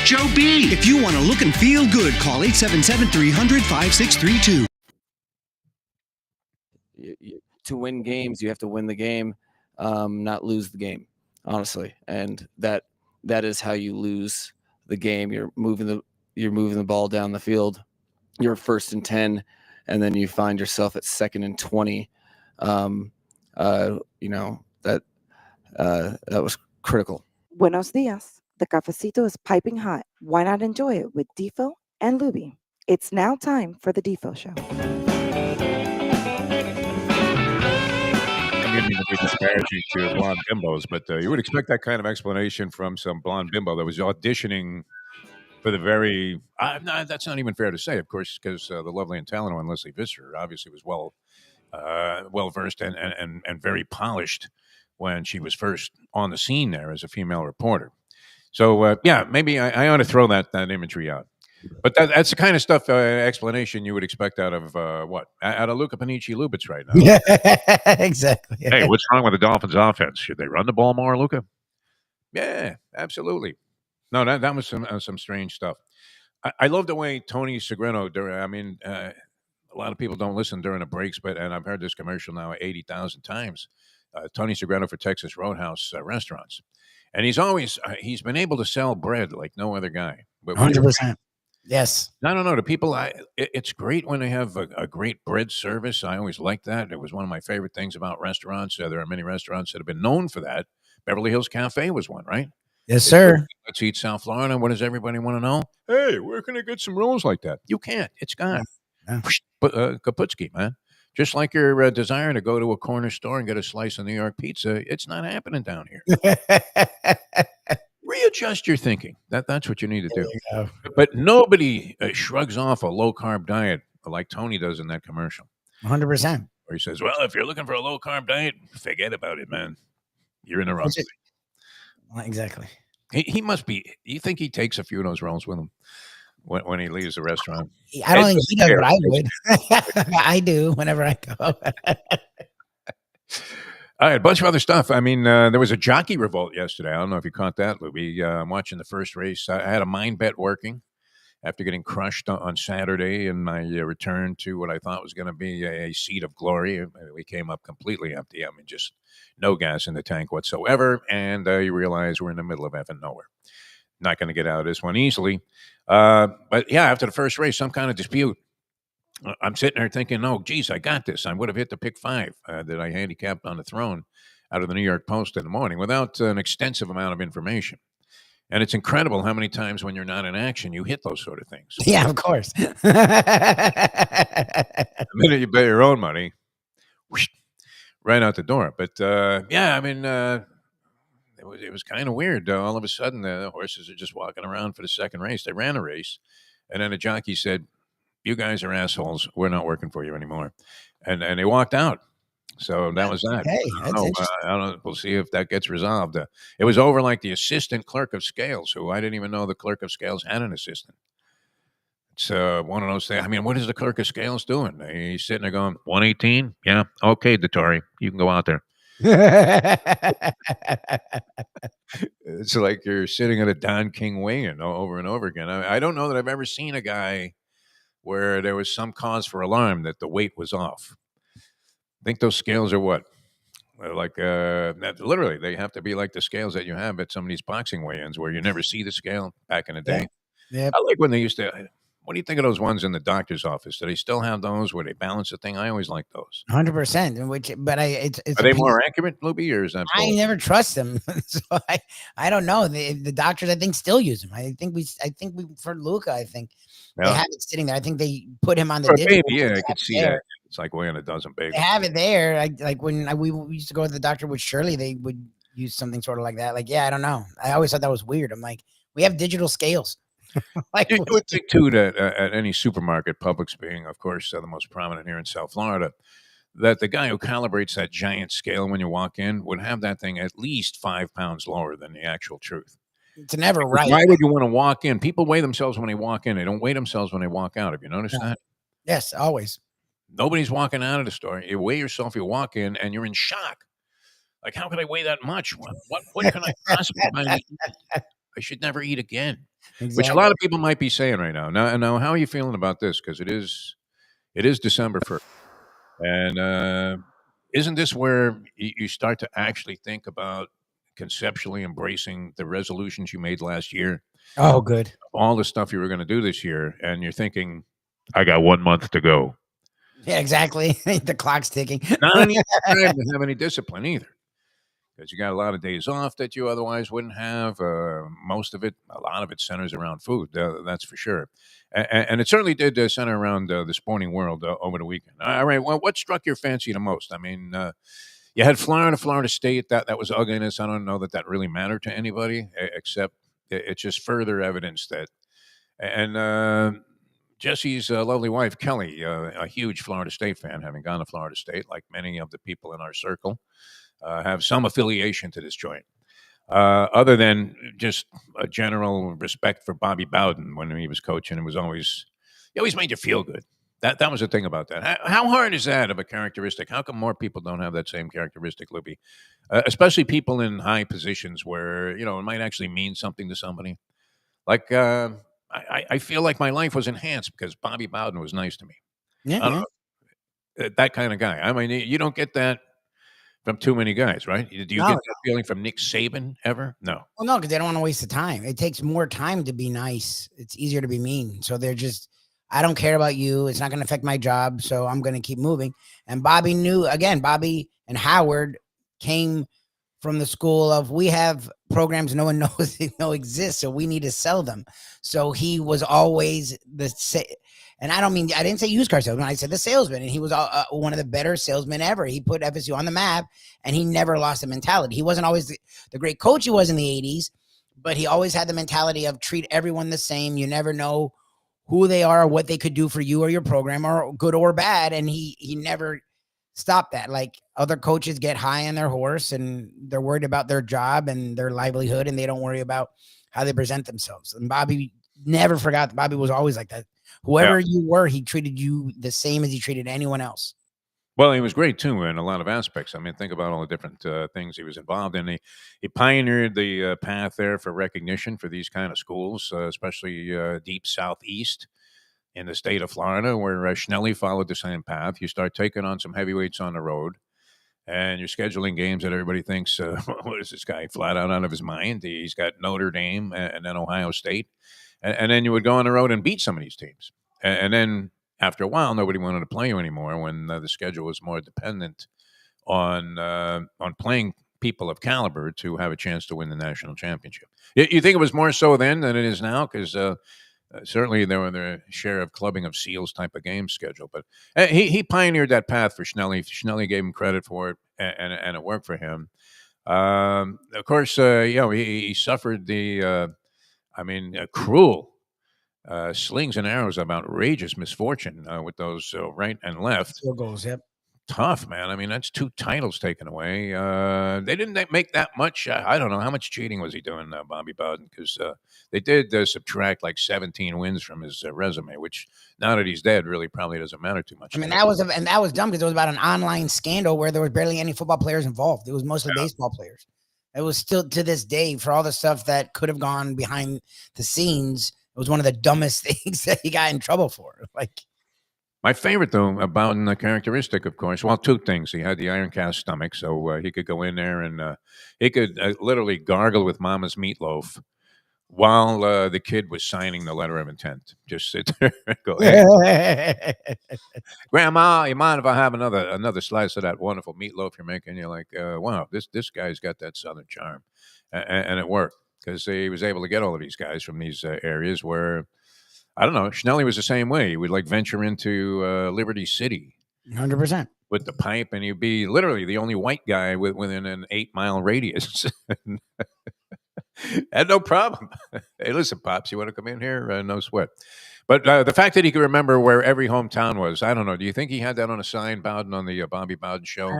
Joe B. If you want to look and feel good, call 877-300-5632. To win games, you have to win the game, not lose the game, honestly. And that is how you lose the game. You're moving the ball down the field. You're 1st and 10, and then you find yourself at 2nd and 20. That was critical. Buenos dias. The cafecito is piping hot. Why not enjoy it with Defo and Lubie? It's now time for the Defo Show. I'm going to be disparaging to blonde bimbos, but you would expect that kind of explanation from some blonde bimbo that was auditioning for the very. That's not even fair to say, of course, because the lovely and talented one, Leslie Visser, obviously was well versed and very polished when she was first on the scene there as a female reporter. So maybe I ought to throw that imagery out. But that's the kind of stuff, explanation you would expect out of out of Luca Panici-Lubitz right now. Yeah, exactly. Hey, what's wrong with the Dolphins' offense? Should they run the ball more, Luca? Yeah, absolutely. No, that was some strange stuff. I love the way Tony Segreto. A lot of people don't listen during the breaks, and I've heard this commercial now 80,000 times. Tony Segreto for Texas Roadhouse restaurants, and he's been able to sell bread like no other guy. 100%. Yes. I don't know. The people, it's great when they have a great bread service. I always like that. It was one of my favorite things about restaurants. There are many restaurants that have been known for that. Beverly Hills Cafe was one, right? Yes, sir. Let's eat South Florida. What does everybody want to know? Hey, where can I get some rolls like that? You can't. It's gone. Yeah. Kaputski, man. Just like your desire to go to a corner store and get a slice of New York pizza, it's not happening down here. Readjust your thinking. That's what you need to do. But nobody shrugs off a low-carb diet like Tony does in that commercial. 100%. Or he says, well, if you're looking for a low-carb diet, forget about it, man. You're in the wrong place. Exactly. He must be. You think he takes a few of those rolls with him when he leaves the restaurant? I don't think he does, but I would. I do whenever I go. All right, a bunch of other stuff. I mean, there was a jockey revolt yesterday. I don't know if you caught that, Lubie. I'm watching the first race. I had a mind bet working after getting crushed on Saturday, and I returned to what I thought was going to be a seat of glory. We came up completely empty. I mean, just no gas in the tank whatsoever, and you realize we're in the middle of effing nowhere. Not going to get out of this one easily. But, yeah, after the first race, some kind of dispute. I'm sitting there thinking, oh, geez, I got this. I would have hit the pick 5 that I handicapped on the throne out of the New York Post in the morning without an extensive amount of information. And it's incredible how many times when you're not in action, you hit those sort of things. Yeah, of course. The minute you bet your own money, whoosh, right out the door. But, I mean, it was kind of weird. All of a sudden, the horses are just walking around for the second race. They ran a race, and then the jockey said, you guys are assholes. We're not working for you anymore. And they walked out. So that was that. Hey, that's interesting. I don't know. We'll see if that gets resolved. It was over like the assistant clerk of scales, who I didn't even know the clerk of scales had an assistant. It's one of those things. I mean, what is the clerk of scales doing? He's sitting there going, 118? Yeah. Okay, Dettori. You can go out there. It's like you're sitting at a Don King weigh-in over and over again. I don't know that I've ever seen a guy where there was some cause for alarm that the weight was off. I think those scales are what? Like, literally, they have to be like the scales that you have at some of these boxing weigh-ins where you never see the scale back in the day. Yeah. I like when they used to, What do you think of those ones in the doctor's office? Do they still have those where they balance the thing? I always like those. 100%. But it's Are they more accurate, Lubie, or is that I bull? never trust them, so I don't know. The doctors I think still use them. I think we for Luca. I think they Yeah. have it sitting there. I think they put him on the For a digital. baby, yeah, I could see there. that. It's like weighing a dozen They bagels. have it there. Like when we used to go to the doctor with Shirley, they would use something sort of like that. Like, yeah, I don't know. I always thought that was weird. I'm like, we have digital scales. Like, You would think too that at any supermarket, Publix being, of course, the most prominent here in South Florida, that the guy who calibrates that giant scale when you walk in would have that thing at least 5 pounds lower than the actual truth. it's never Because right. why would you want to walk in? People weigh themselves when they walk in. They don't weigh themselves when they walk out. Have you noticed No. that? Yes, always. Nobody's walking out of the store. You weigh yourself, you walk in, and you're in shock. Like, how could I weigh that much? What can I possibly buy to eat? I should never eat again. Which a Exactly. lot of people might be saying right now. Now, how are you feeling about this? Because it is December 1st, and isn't this where you start to actually think about conceptually embracing the resolutions you made last year, Oh, good. all the stuff you were going to do this year, and you're thinking, I got 1 month to go. Yeah, exactly. The clock's ticking. Not any time to have any discipline either. Because you got a lot of days off that you otherwise wouldn't have. A lot of it centers around food. That's for sure, and it certainly did center around the sporting world over the weekend. All right, well, what struck your fancy the most? I mean, you had Florida State. That was ugliness. I don't know that really mattered to anybody, except it's just further evidence that. And Jesse's lovely wife Kelly, a huge Florida State fan, having gone to Florida State, like many of the people in our circle. Have some affiliation to this joint, other than just a general respect for Bobby Bowden when he was coaching. He always made you feel good. That was the thing about that. How hard is that of a characteristic? How come more people don't have that same characteristic, Libby? Especially people in high positions where it might actually mean something to somebody. Like I feel like my life was enhanced because Bobby Bowden was nice to me. Yeah. That kind of guy. I mean, you don't get that from too many guys, right? Do you No. get that feeling from Nick Saban ever? No. Well, no, because they don't want to waste the time. It takes more time to be nice. It's easier to be mean. So they're just, I don't care about you. It's not going to affect my job. So I'm going to keep moving. And Bobby and Howard came from the school of, we have programs no one knows exist. So we need to sell them. So he was always and I didn't say used car salesman. I said the salesman, and he was one of the better salesmen ever. He put FSU on the map, and he never lost the mentality. He wasn't always the great coach he was in the 80s, but he always had the mentality of treat everyone the same. You never know who they are, or what they could do for you or your program, or good or bad. And he never stopped that. Like, other coaches get high on their horse, and they're worried about their job and their livelihood, and they don't worry about how they present themselves. And Bobby never forgot that. Bobby was always like that. Whoever you were, he treated you the same as he treated anyone else. Well, he was great too in a lot of aspects. I mean, think about all the different things he was involved in. He pioneered the path there for recognition for these kind of schools, especially deep southeast in the state of Florida, where Schnelly followed the same path. You start taking on some heavyweights on the road, and you're scheduling games that everybody thinks, what is this guy, flat out of his mind? He's got Notre Dame and then Ohio State. And then you would go on the road and beat some of these teams. And then after a while, nobody wanted to play you anymore when the schedule was more dependent on playing people of caliber to have a chance to win the national championship. You think it was more so then than it is now? Because certainly there were their share of clubbing of SEALs type of game schedule. But he pioneered that path for Schnelly. Schnelly gave him credit for it, and it worked for him. Of course, he suffered the... cruel slings and arrows of outrageous misfortune with those right and left. Field goals, yep. Tough, man. I mean, that's 2 titles taken away. They didn't make that much. I don't know. How much cheating was he doing, Bobby Bowden? Because they did subtract like 17 wins from his resume, which now that he's dead really probably doesn't matter too much. I mean, that was dumb, because it was about an online scandal where there was barely any football players involved. It was mostly baseball players. It was still, to this day, for all the stuff that could have gone behind the scenes, it was one of the dumbest things that he got in trouble for. Like, my favorite, though, about the characteristic, of course, well, 2 things. He had the iron cast stomach, so he could go in there and he could literally gargle with Mama's meatloaf while the kid was signing the letter of intent. Just sit there and go, "Hey, Grandma, you mind if I have another slice of that wonderful meatloaf you're making?" You're like, "Wow, this guy's got that Southern charm," and it worked because he was able to get all of these guys from these areas where I don't know. Schnelly was the same way. He would like venture into Liberty City 100%. with the pipe, and you'd be literally the only white guy within an 8-mile radius. Had no problem. Hey, listen, Pops, you want to come in here? No sweat. But the fact that he could remember where every hometown was, I don't know. Do you think he had that on a sign, Bowden, on the Bobby Bowden show?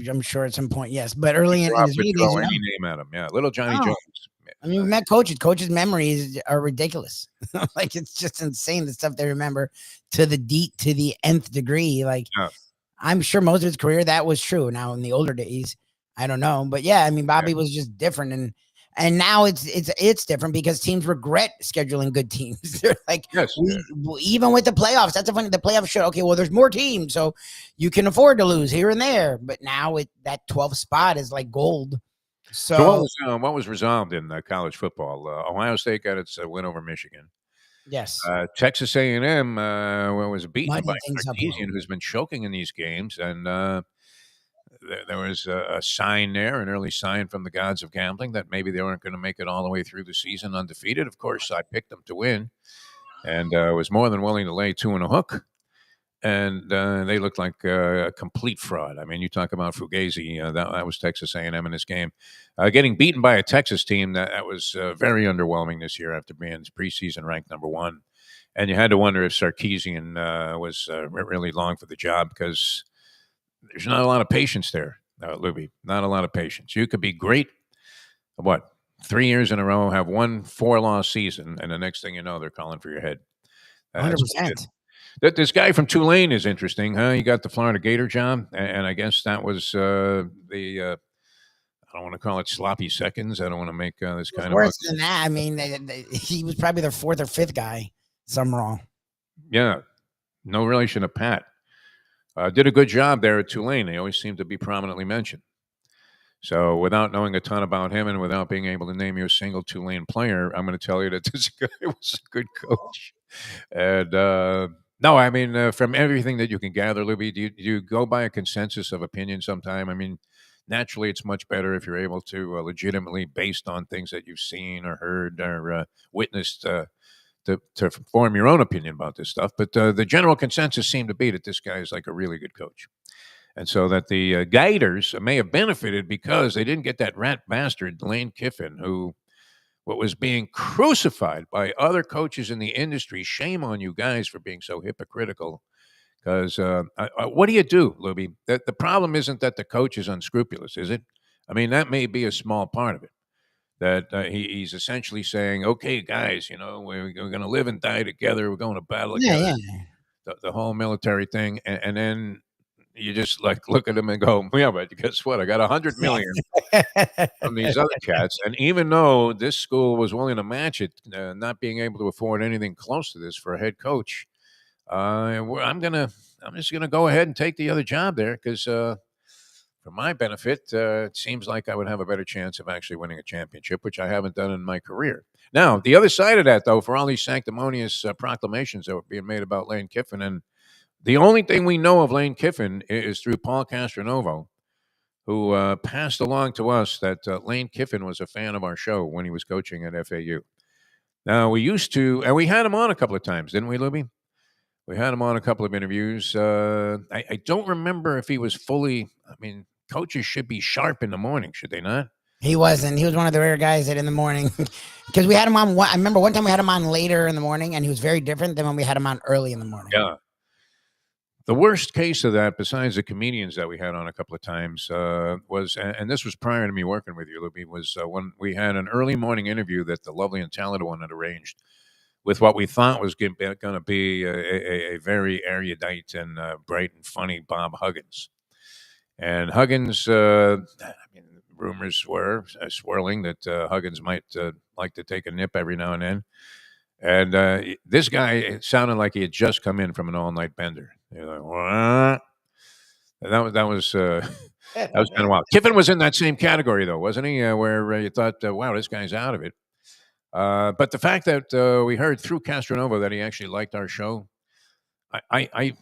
I'm sure at some point, yes. But early in his Would early throw days, any name at him. Yeah, little Johnny Oh. Jones. I mean, we met coaches. Coaches' memories are ridiculous. Like, it's just insane the stuff they remember to the nth degree. Like, Yeah. I'm sure most of his career that was true. Now in the older days, I don't know, but yeah, I mean, Bobby was just different, and now it's different because teams regret scheduling good teams. They're like, Yes. even with the playoffs, that's the funny. The playoffs show, okay, well, there's more teams, so you can afford to lose here and there. But now that 12th spot is like gold. So what was resolved in college football? Ohio State got its win over Michigan. Yes. Texas A&M was beaten by Muddy things up a Sarkisian, little. who's been choking in these games, and there was a sign there, an early sign from the gods of gambling that maybe they weren't going to make it all the way through the season undefeated. Of course, I picked them to win, and was more than willing to lay 2 and a hook. And they looked like a complete fraud. I mean, you talk about Fugazi. That was Texas A&M in this game. Getting beaten by a Texas team that was very underwhelming this year after being preseason ranked number 1. And you had to wonder if Sarkisian was really long for the job because there's not a lot of patience there, Lubie. Not a lot of patience. You could be great, 3 years in a row, have 1 4-loss season, and the next thing you know, they're calling for your head. 100%. This guy from Tulane is interesting, huh? He got the Florida Gator job, and I guess that was I don't want to call it sloppy seconds. I don't want to make this kind of worse than that. I mean, he was probably their 4th or 5th guy. Some wrong. Yeah, no relation to Pat. Did a good job there at Tulane. They always seem to be prominently mentioned. So without knowing a ton about him and without being able to name you a single Tulane player, I'm going to tell you that this guy was a good coach. And no, I mean, from everything that you can gather, Lubie, do you go by a consensus of opinion sometime? I mean, naturally, it's much better if you're able to legitimately, based on things that you've seen or heard or witnessed, to form your own opinion about this stuff. But the general consensus seemed to be that this guy is like a really good coach. And so that the Gators may have benefited because they didn't get that rat bastard, Lane Kiffin, who was being crucified by other coaches in the industry. Shame on you guys for being so hypocritical. Because what do you do, Lubie? The problem isn't that the coach is unscrupulous, is it? I mean, that may be a small part of it. That he's essentially saying, okay, guys, we're going to live and die together. We're going to battle together. Yeah. The whole military thing. And then you just like look at him and go, yeah, but guess what? I got $100 million from these other cats. And even though this school was willing to match it, not being able to afford anything close to this for a head coach, I'm just gonna go ahead and take the other job there because for my benefit, it seems like I would have a better chance of actually winning a championship, which I haven't done in my career. Now, the other side of that, though, for all these sanctimonious proclamations that were being made about Lane Kiffin, and the only thing we know of Lane Kiffin is through Paul Castronovo, who passed along to us that Lane Kiffin was a fan of our show when he was coaching at FAU. Now, we used to, and we had him on a couple of times, didn't we, Lubie? We had him on a couple of interviews. I don't remember if he was fully, I mean, coaches should be sharp in the morning, should they not? He wasn't. He was one of the rare guys that in the morning, because we had him on. I remember one time we had him on later in the morning, and he was very different than when we had him on early in the morning. Yeah. The worst case of that, besides the comedians that we had on a couple of times, was, and this was prior to me working with you, Lubie, was when we had an early morning interview that the lovely and talented one had arranged with what we thought was going to be a very erudite and bright and funny Bob Huggins. And Huggins, I mean, rumors were swirling that Huggins might like to take a nip every now and then. And this guy sounded like he had just come in from an all-night bender. Like, what? That was kind of wild. Kiffin was in that same category, though, wasn't he? Where you thought, wow, this guy's out of it. But the fact that we heard through Castronova that he actually liked our show, I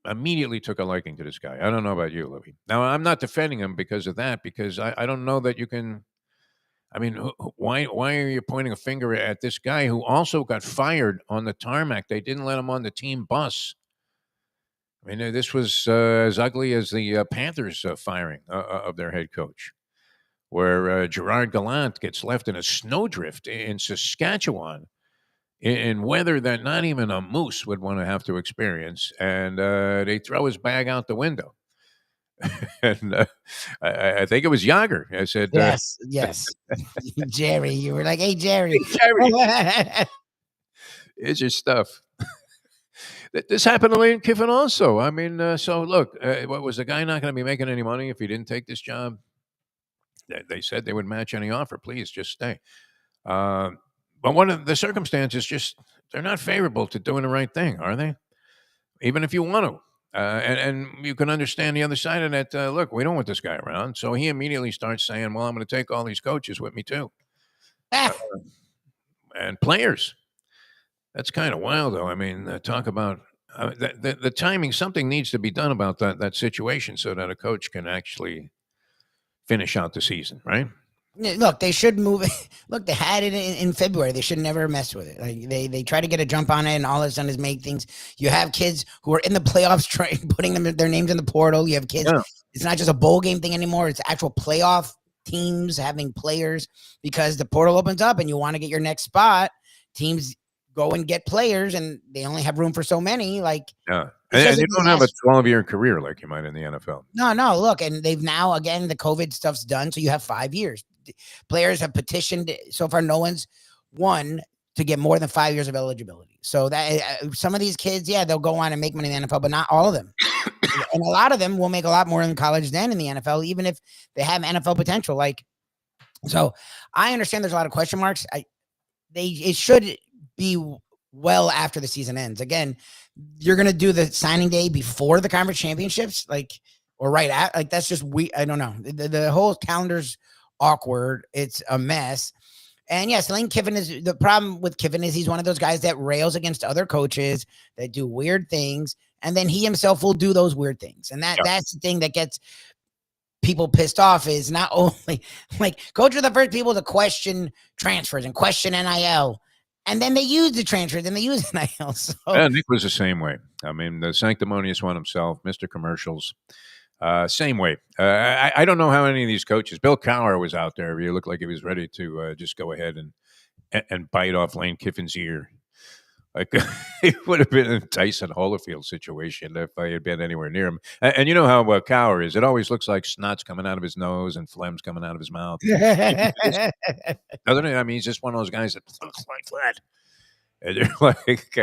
immediately took a liking to this guy. I don't know about you, Libby. Now, I'm not defending him because of that, because I don't know that you can. I mean, why are you pointing a finger at this guy who also got fired on the tarmac? They didn't let him on the team bus. I mean, this was as ugly as the Panthers firing of their head coach, where Gerard Gallant gets left in a snowdrift in Saskatchewan in weather that not even a moose would want to have to experience, and they throw his bag out the window. And I think it was Yager. I said, Yes, yes. Jerry, you were like, hey, Jerry. "Hey, Jerry, here's your stuff." This happened to Lane Kiffin also. I mean, so look, what was the guy not going to be making any money if he didn't take this job? They said they would match any offer. Please just stay. But one of the circumstances just they're not favorable to doing the right thing, are they? Even if you want to. And you can understand the other side of that. Look, we don't want this guy around. So he immediately starts saying, well, I'm going to take all these coaches with me too. And players. That's kind of wild, though. I mean, talk about the timing. Something needs to be done about that situation so that a coach can actually finish out the season, right? Look, they should move. Look, they had it in February. They should never mess with it. Like they try to get a jump on it, and all it's done is make things. You have kids who are in the playoffs, putting their names in the portal. You have kids. Yeah. It's not just a bowl game thing anymore. It's actual playoff teams having players because the portal opens up, and you want to get your next spot. Teams go and get players, and they only have room for so many. Like, yeah. And you don't have a 12-year career like you might in the NFL. No. Look, and they've now, again, the COVID stuff's done, so you have 5 years. Players have petitioned. So far, no one's won to get more than 5 years of eligibility. So that some of these kids, yeah, they'll go on and make money in the NFL, but not all of them. And a lot of them will make a lot more in college than in the NFL, even if they have NFL potential. Like, so I understand there's a lot of question marks. It should be well after the season ends. Again, you're going to do the signing day before the conference championships, like, or right at, like, that's just, I don't know. The whole calendar's awkward. It's a mess. And yes, Lane Kiffin is the problem with Kiffin is he's one of those guys that rails against other coaches that do weird things. And then he himself will do those weird things. And that's the thing that gets people pissed off is not only like coaches are the first people to question transfers and question NIL. And then they use the transfers and they use NIL. So. Yeah, Nick was the same way. I mean, the sanctimonious one himself, Mr. Commercials, same way. I don't know how any of these coaches. Bill Cowher was out there. He looked like he was ready to just go ahead and bite off Lane Kiffin's ear. Like it would have been a Tyson Holyfield situation if I had been anywhere near him. And you know how Cowher is. It always looks like snot's coming out of his nose and phlegm's coming out of his mouth. Doesn't it? I mean, he's just one of those guys that looks like that. And they're like,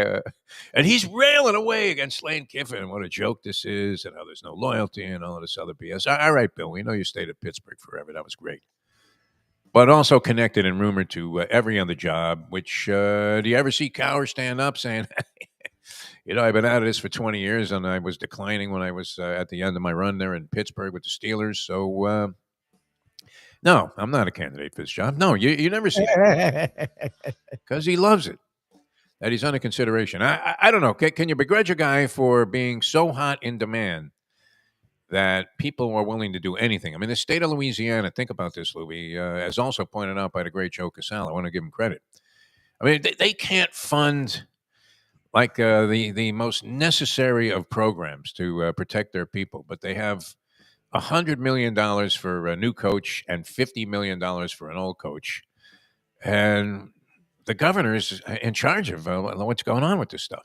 and he's railing away against Lane Kiffin. What a joke this is, and how there's no loyalty and all of this other BS. All right, Bill, we know you stayed at Pittsburgh forever. That was great. But also connected and rumored to every other job, which do you ever see Cowher stand up saying, you know, I've been out of this for 20 years and I was declining when I was at the end of my run there in Pittsburgh with the Steelers. So, no, I'm not a candidate for this job. No, you never see it because he loves it. That he's under consideration. I don't know. Can you begrudge a guy for being so hot in demand that people are willing to do anything? I mean, the state of Louisiana, think about this, Louie, as also pointed out by the great Joe Casale. I want to give him credit. I mean, they can't fund like the most necessary of programs to protect their people, but they have $100 million for a new coach and $50 million for an old coach. And the governor is in charge of what's going on with this stuff.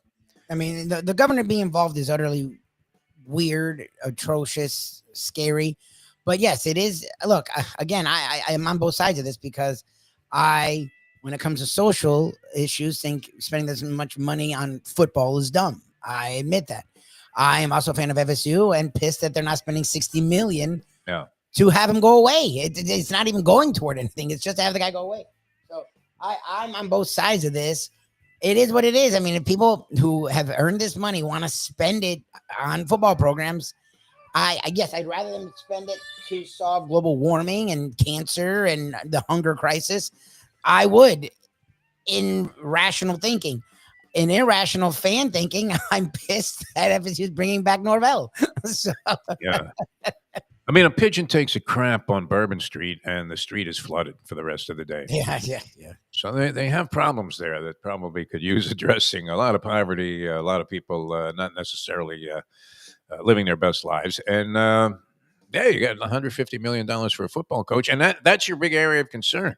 I mean, the governor being involved is utterly weird, atrocious, scary. But yes, it is. Look, again, I am on both sides of this because when it comes to social issues, think spending this much money on football is dumb. I admit that. I am also a fan of FSU and pissed that they're not spending $60 million to have him go away. It's not even going toward anything. It's just to have the guy go away. So I'm on both sides of this. It is what it is. I mean, if people who have earned this money want to spend it on football programs, I guess I'd rather them spend it to solve global warming and cancer and the hunger crisis. I would. irrational thinking. In irrational fan thinking, I'm pissed that FSU's bringing back Norvell. So Yeah. I mean, a pigeon takes a crap on Bourbon Street, and the street is flooded for the rest of the day. yeah. So they have problems there that probably could use addressing. A lot of poverty, a lot of people not necessarily living their best lives. And yeah, you got $150 million for a football coach, and that's your big area of concern.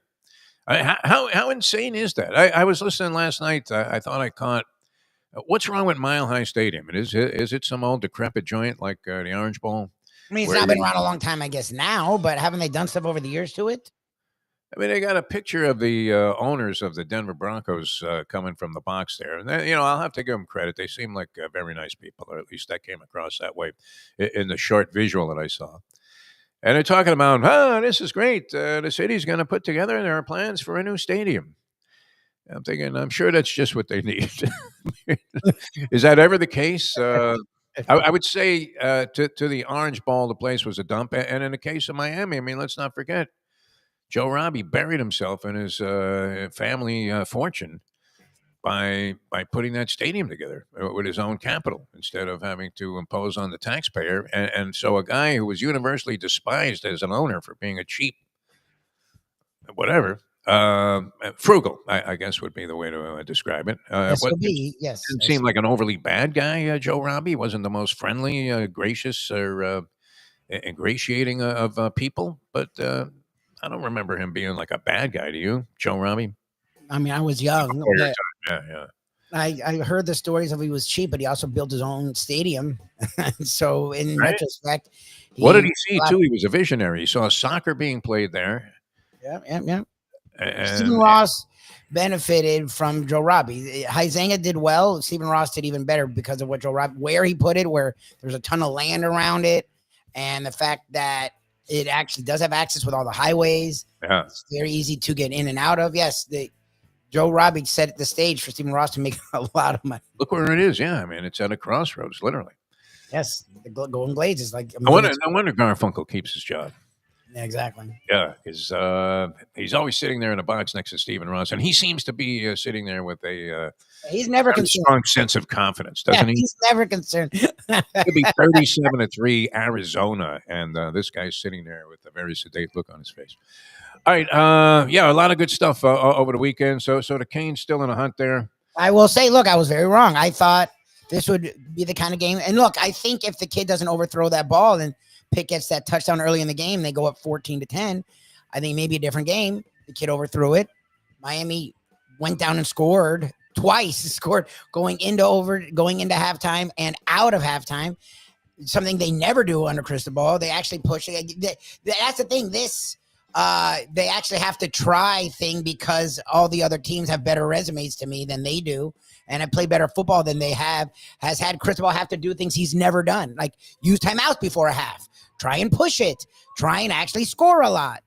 How insane is that? I was listening last night. I thought I caught. What's wrong with Mile High Stadium? Is it some old decrepit joint like the Orange Bowl? I mean, it's not been around a long time, I guess, now, but haven't they done stuff over the years to it? I mean, they got a picture of the owners of the Denver Broncos coming from the box there. And, I'll have to give them credit. They seem like very nice people, or at least that came across that way in the short visual that I saw. And they're talking about, this is great. The city's going to put together their plans for a new stadium. I'm thinking, I'm sure that's just what they need. Is that ever the case? I would say to the Orange Bowl, the place was a dump. And in the case of Miami, I mean, let's not forget, Joe Robbie buried himself in his family fortune by putting that stadium together with his own capital instead of having to impose on the taxpayer. And so a guy who was universally despised as an owner for being a cheap whatever, frugal, I guess would be the way to describe it. Yes. Didn't seem like an overly bad guy, Joe Robbie. Wasn't the most friendly, gracious, or ingratiating of people, but I don't remember him being like a bad guy. Do you, Joe Robbie? I mean, I was young. Yeah. I heard the stories of he was cheap, but he also built his own stadium. So in retrospect, what did he see too? He was a visionary. He saw soccer being played there. Yeah. And Stephen Ross benefited from Joe Robbie. Huizenga did well. Stephen Ross did even better because of what Joe Robbie, where he put it, where there's a ton of land around it, and the fact that it actually does have access with all the highways. Yeah, it's very easy to get in and out of. Yes, Joe Robbie set the stage for Stephen Ross to make a lot of money. Look where it is. Yeah, I mean, it's at a crossroads, literally. Yes, the Golden Glades is like. No wonder Garfunkel keeps his job. Yeah, exactly. Yeah, because he's always sitting there in a box next to Stephen Ross, and he seems to be sitting there with a he's never concerned. Strong sense of confidence, doesn't he? He's never concerned. It'll be 37-3 Arizona, and this guy's sitting there with a very sedate look on his face. All right, a lot of good stuff over the weekend. So the Canes still in a hunt there. I will say, look, I was very wrong. I thought this would be the kind of game, and look, I think if the kid doesn't overthrow that ball and Pitt gets that touchdown early in the game, they go up 14-10. I think maybe a different game. The kid overthrew it. Miami went down and scored twice. Scored going into halftime and out of halftime. Something they never do under Cristobal. They actually push it. That's the thing. They actually have to try thing because all the other teams have better resumes to me than they do, and have played better football than they have. Has had Cristobal have to do things he's never done, like use timeouts before a half. Try and push it. Try and actually score a lot.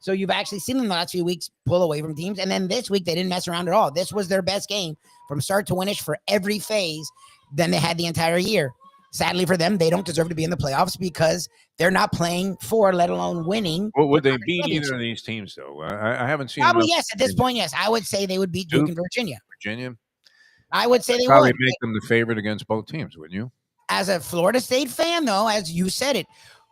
So you've actually seen them the last few weeks pull away from teams. And then this week, they didn't mess around at all. This was their best game from start to finish for every phase than they had the entire year. Sadly for them, they don't deserve to be in the playoffs because they're not playing for, let alone winning. Well, would they beat either of these teams, though? I haven't seen. Probably yes. At this point, yes. I would say they would beat Duke and Virginia. I would say they probably would. Make them the favorite against both teams, wouldn't you? As a Florida State fan, though, as you said it,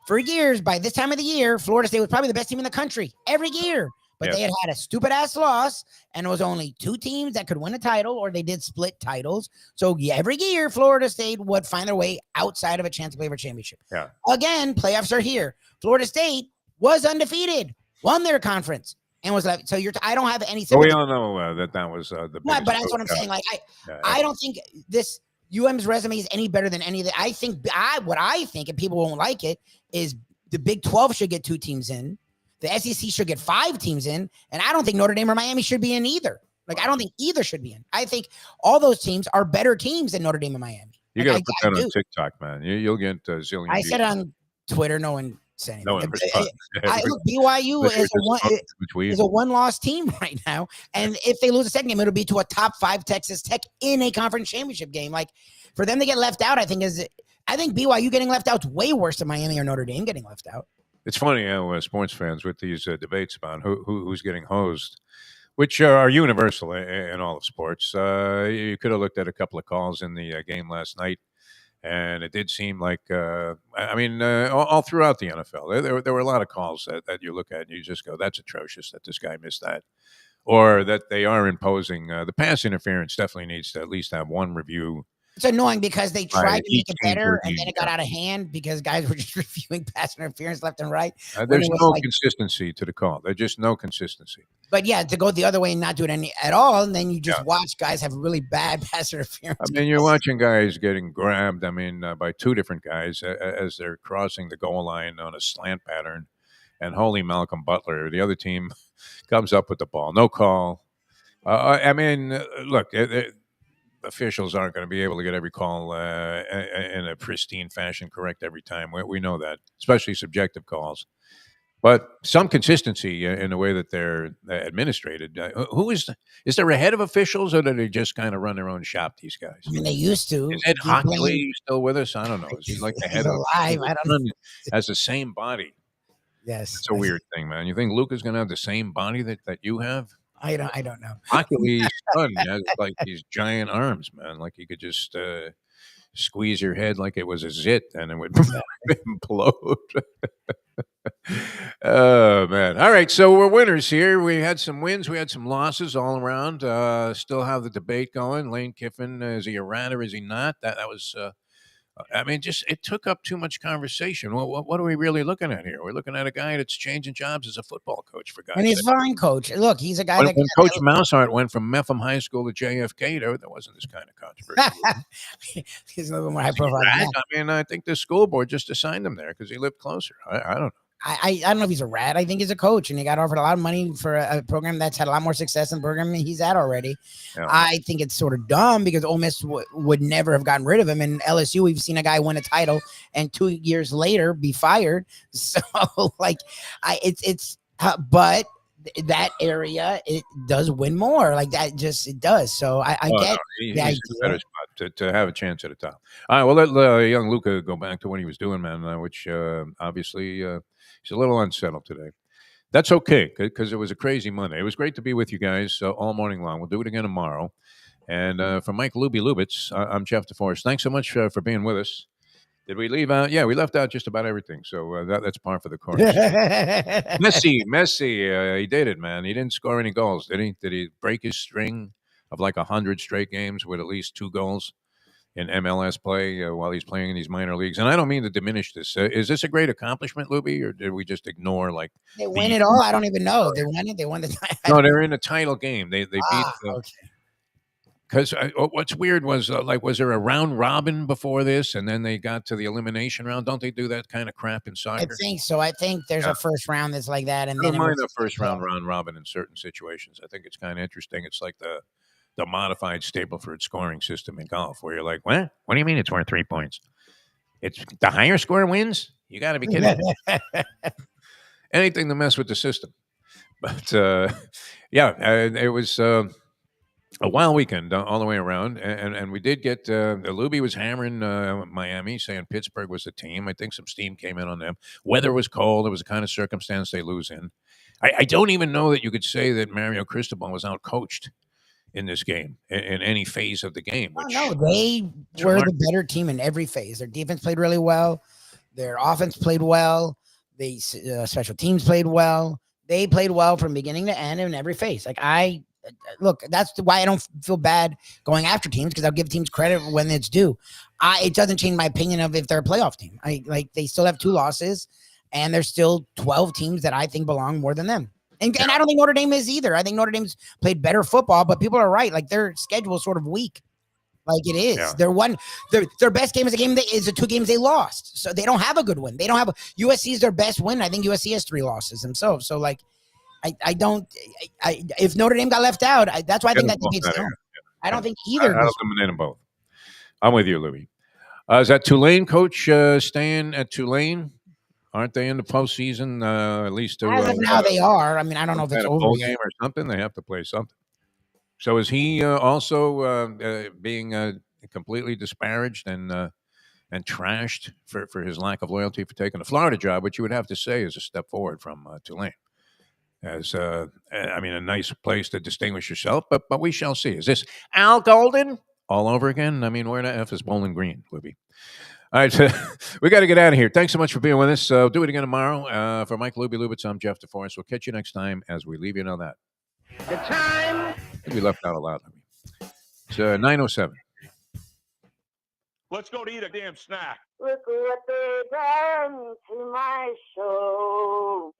for years, by this time of the year, Florida State was probably the best team in the country every year. But they had a stupid-ass loss, and it was only two teams that could win a title, or they did split titles. So every year, Florida State would find their way outside of a chance to play for a championship. Yeah. Again, playoffs are here. Florida State was undefeated, won their conference, and was like, so I don't have any sympathy. We all know that was the biggest. No, but that's what I'm saying. Like, I don't think this UM's resume is any better than any of the. I think what I think, and people won't like it, is the Big 12 should get 2 teams in. The SEC should get 5 teams in, and I don't think Notre Dame or Miami should be in either. Like, I don't think either should be in. I think all those teams are better teams than Notre Dame and Miami. You got to put that on TikTok, man. You'll get a zillion. I said it on Twitter. No one said anything. No one look, BYU is a one-loss team right now, and if they lose the second game, it'll be to a top 5 Texas Tech in a conference championship game. Like, for them to get left out, I think BYU getting left out is way worse than Miami or Notre Dame getting left out. It's funny how sports fans with these debates about who's getting hosed. which are universal in all of sports. You could have looked at a couple of calls in the game last night, and it did seem like, all throughout the NFL, there were a lot of calls that you look at and you just go, that's atrocious that this guy missed that. Or that they are imposing the pass interference definitely needs to at least have one review. It's annoying because they tried to make it better, and then it got Yeah. out of hand because guys were just reviewing pass interference left and right. There's no consistency to the call. There's just no consistency. But yeah, to go the other way and not do it at all, and then you just watch guys have really bad pass interference. I mean, you're watching guys getting grabbed, by two different guys as they're crossing the goal line on a slant pattern. And holy Malcolm Butler, the other team comes up with the ball. No call. Look, officials aren't going to be able to get every call in a pristine fashion correct every time. We know that, especially subjective calls. But some consistency in the way that they're administrated. Is there a head of officials, or do they just kind of run their own shop, these guys? I mean, they used to. Is Ed Hockley still with us? I don't know. Is he like the head of alive? I don't know. Has the same body. Yes. It's a weird thing, man. You think Luca's going to have the same body that you have? I don't know. Hockley's son has like these giant arms, man. Like you could just squeeze your head like it was a zit and it would implode. Oh, man. All right, so we're winners here. We had some wins. We had some losses all around. Still have the debate going. Lane Kiffin, is he a rat or is he not? That was it took up too much conversation. What are we really looking at here? We're looking at a guy that's changing jobs as a football coach, for God's sake. And he's fine, coach. Look, he's a guy when Coach Mousehart went from Mepham High School to JFK, there wasn't this kind of controversy. He's a little more high profile. I think the school board just assigned him there because he lived closer. I don't know. I don't know if he's a rat. I think he's a coach, and he got offered a lot of money for a program that's had a lot more success than the program he's at already. Yeah. I think it's sort of dumb because Ole Miss would never have gotten rid of him. And LSU, we've seen a guy win a title and 2 years later be fired. So, but that area, it does win more. Like that, it does. So I get he's in a better spot to have a chance at the top. All right, well, let young Luca go back to what he was doing, man, which obviously he's a little unsettled today. That's okay, because it was a crazy Monday. It was great to be with you guys all morning long. We'll do it again tomorrow. And for Mike Lubitz, I'm Jeff DeForest. Thanks so much for being with us. Did we leave out? Yeah, we left out just about everything. So that's par for the course. Messi, he did it, man. He didn't score any goals, did he? Did he break his string of like 100 straight games with at least 2 goals in MLS play while he's playing in these minor leagues? And I don't mean to diminish this. Is this a great accomplishment, Lubie, or did we just ignore they win it all? I don't even know. They won it. They won the title. No, they're in a title game. They beat. Okay. Because what's weird was was there a round robin before this, and then they got to the elimination round? Don't they do that kind of crap in soccer? I think so. I think there's a first round that's like that, and I don't mind the first round robin in certain situations. I think it's kind of interesting. It's like the modified Stableford scoring system in golf, where you're like, what? What do you mean it's worth 3 points? It's the higher score wins? You got to be kidding me. Anything to mess with the system. But it was a wild weekend all the way around, and we did get Lubie was hammering Miami, saying Pittsburgh was the team. I think some steam came in on them. Weather was cold. It was the kind of circumstance they lose in. I don't even know that you could say that Mario Cristobal was out-coached in this game in any phase of the game. No, they were the better team in every phase. Their defense played really well. Their offense played well. The special teams played well. They played well from beginning to end in every phase. Look, that's why I don't feel bad going after teams, because I'll give teams credit when it's due. It doesn't change my opinion of if they're a playoff team. They still have 2 losses, and there's still 12 teams that I think belong more than them. And I don't think Notre Dame is either. I think Notre Dame's played better football, but people are right. Like, their schedule is sort of weak. Like it is. Yeah. Their best game is a game that is the 2 games they lost. So they don't have a good win. They don't have USC is their best win. I think USC has 3 losses themselves. So if Notre Dame got left out, that's why I think that debate's down. I don't think either. I eliminate them both. I'm with you, Louie. Is that Tulane coach staying at Tulane? Aren't they in the postseason? At least as of now, they are. I mean, I don't know if it's over game or something. They have to play something. So is he also being completely disparaged and trashed for his lack of loyalty for taking the Florida job, which you would have to say is a step forward from Tulane? as I mean, a nice place to distinguish yourself. But we shall see. Is this Al Golden all over again? I mean, where the F is Bowling Green, Libby? All right, we got to get out of here. Thanks so much for being with us. Do it again tomorrow. For Mike Lubie Lubitz, I'm Jeff DeForest. We'll catch you next time as we leave you know that. The time. I think we left out a lot. It's 9:07. Let's go to eat a damn snack. Look what they done to my soul.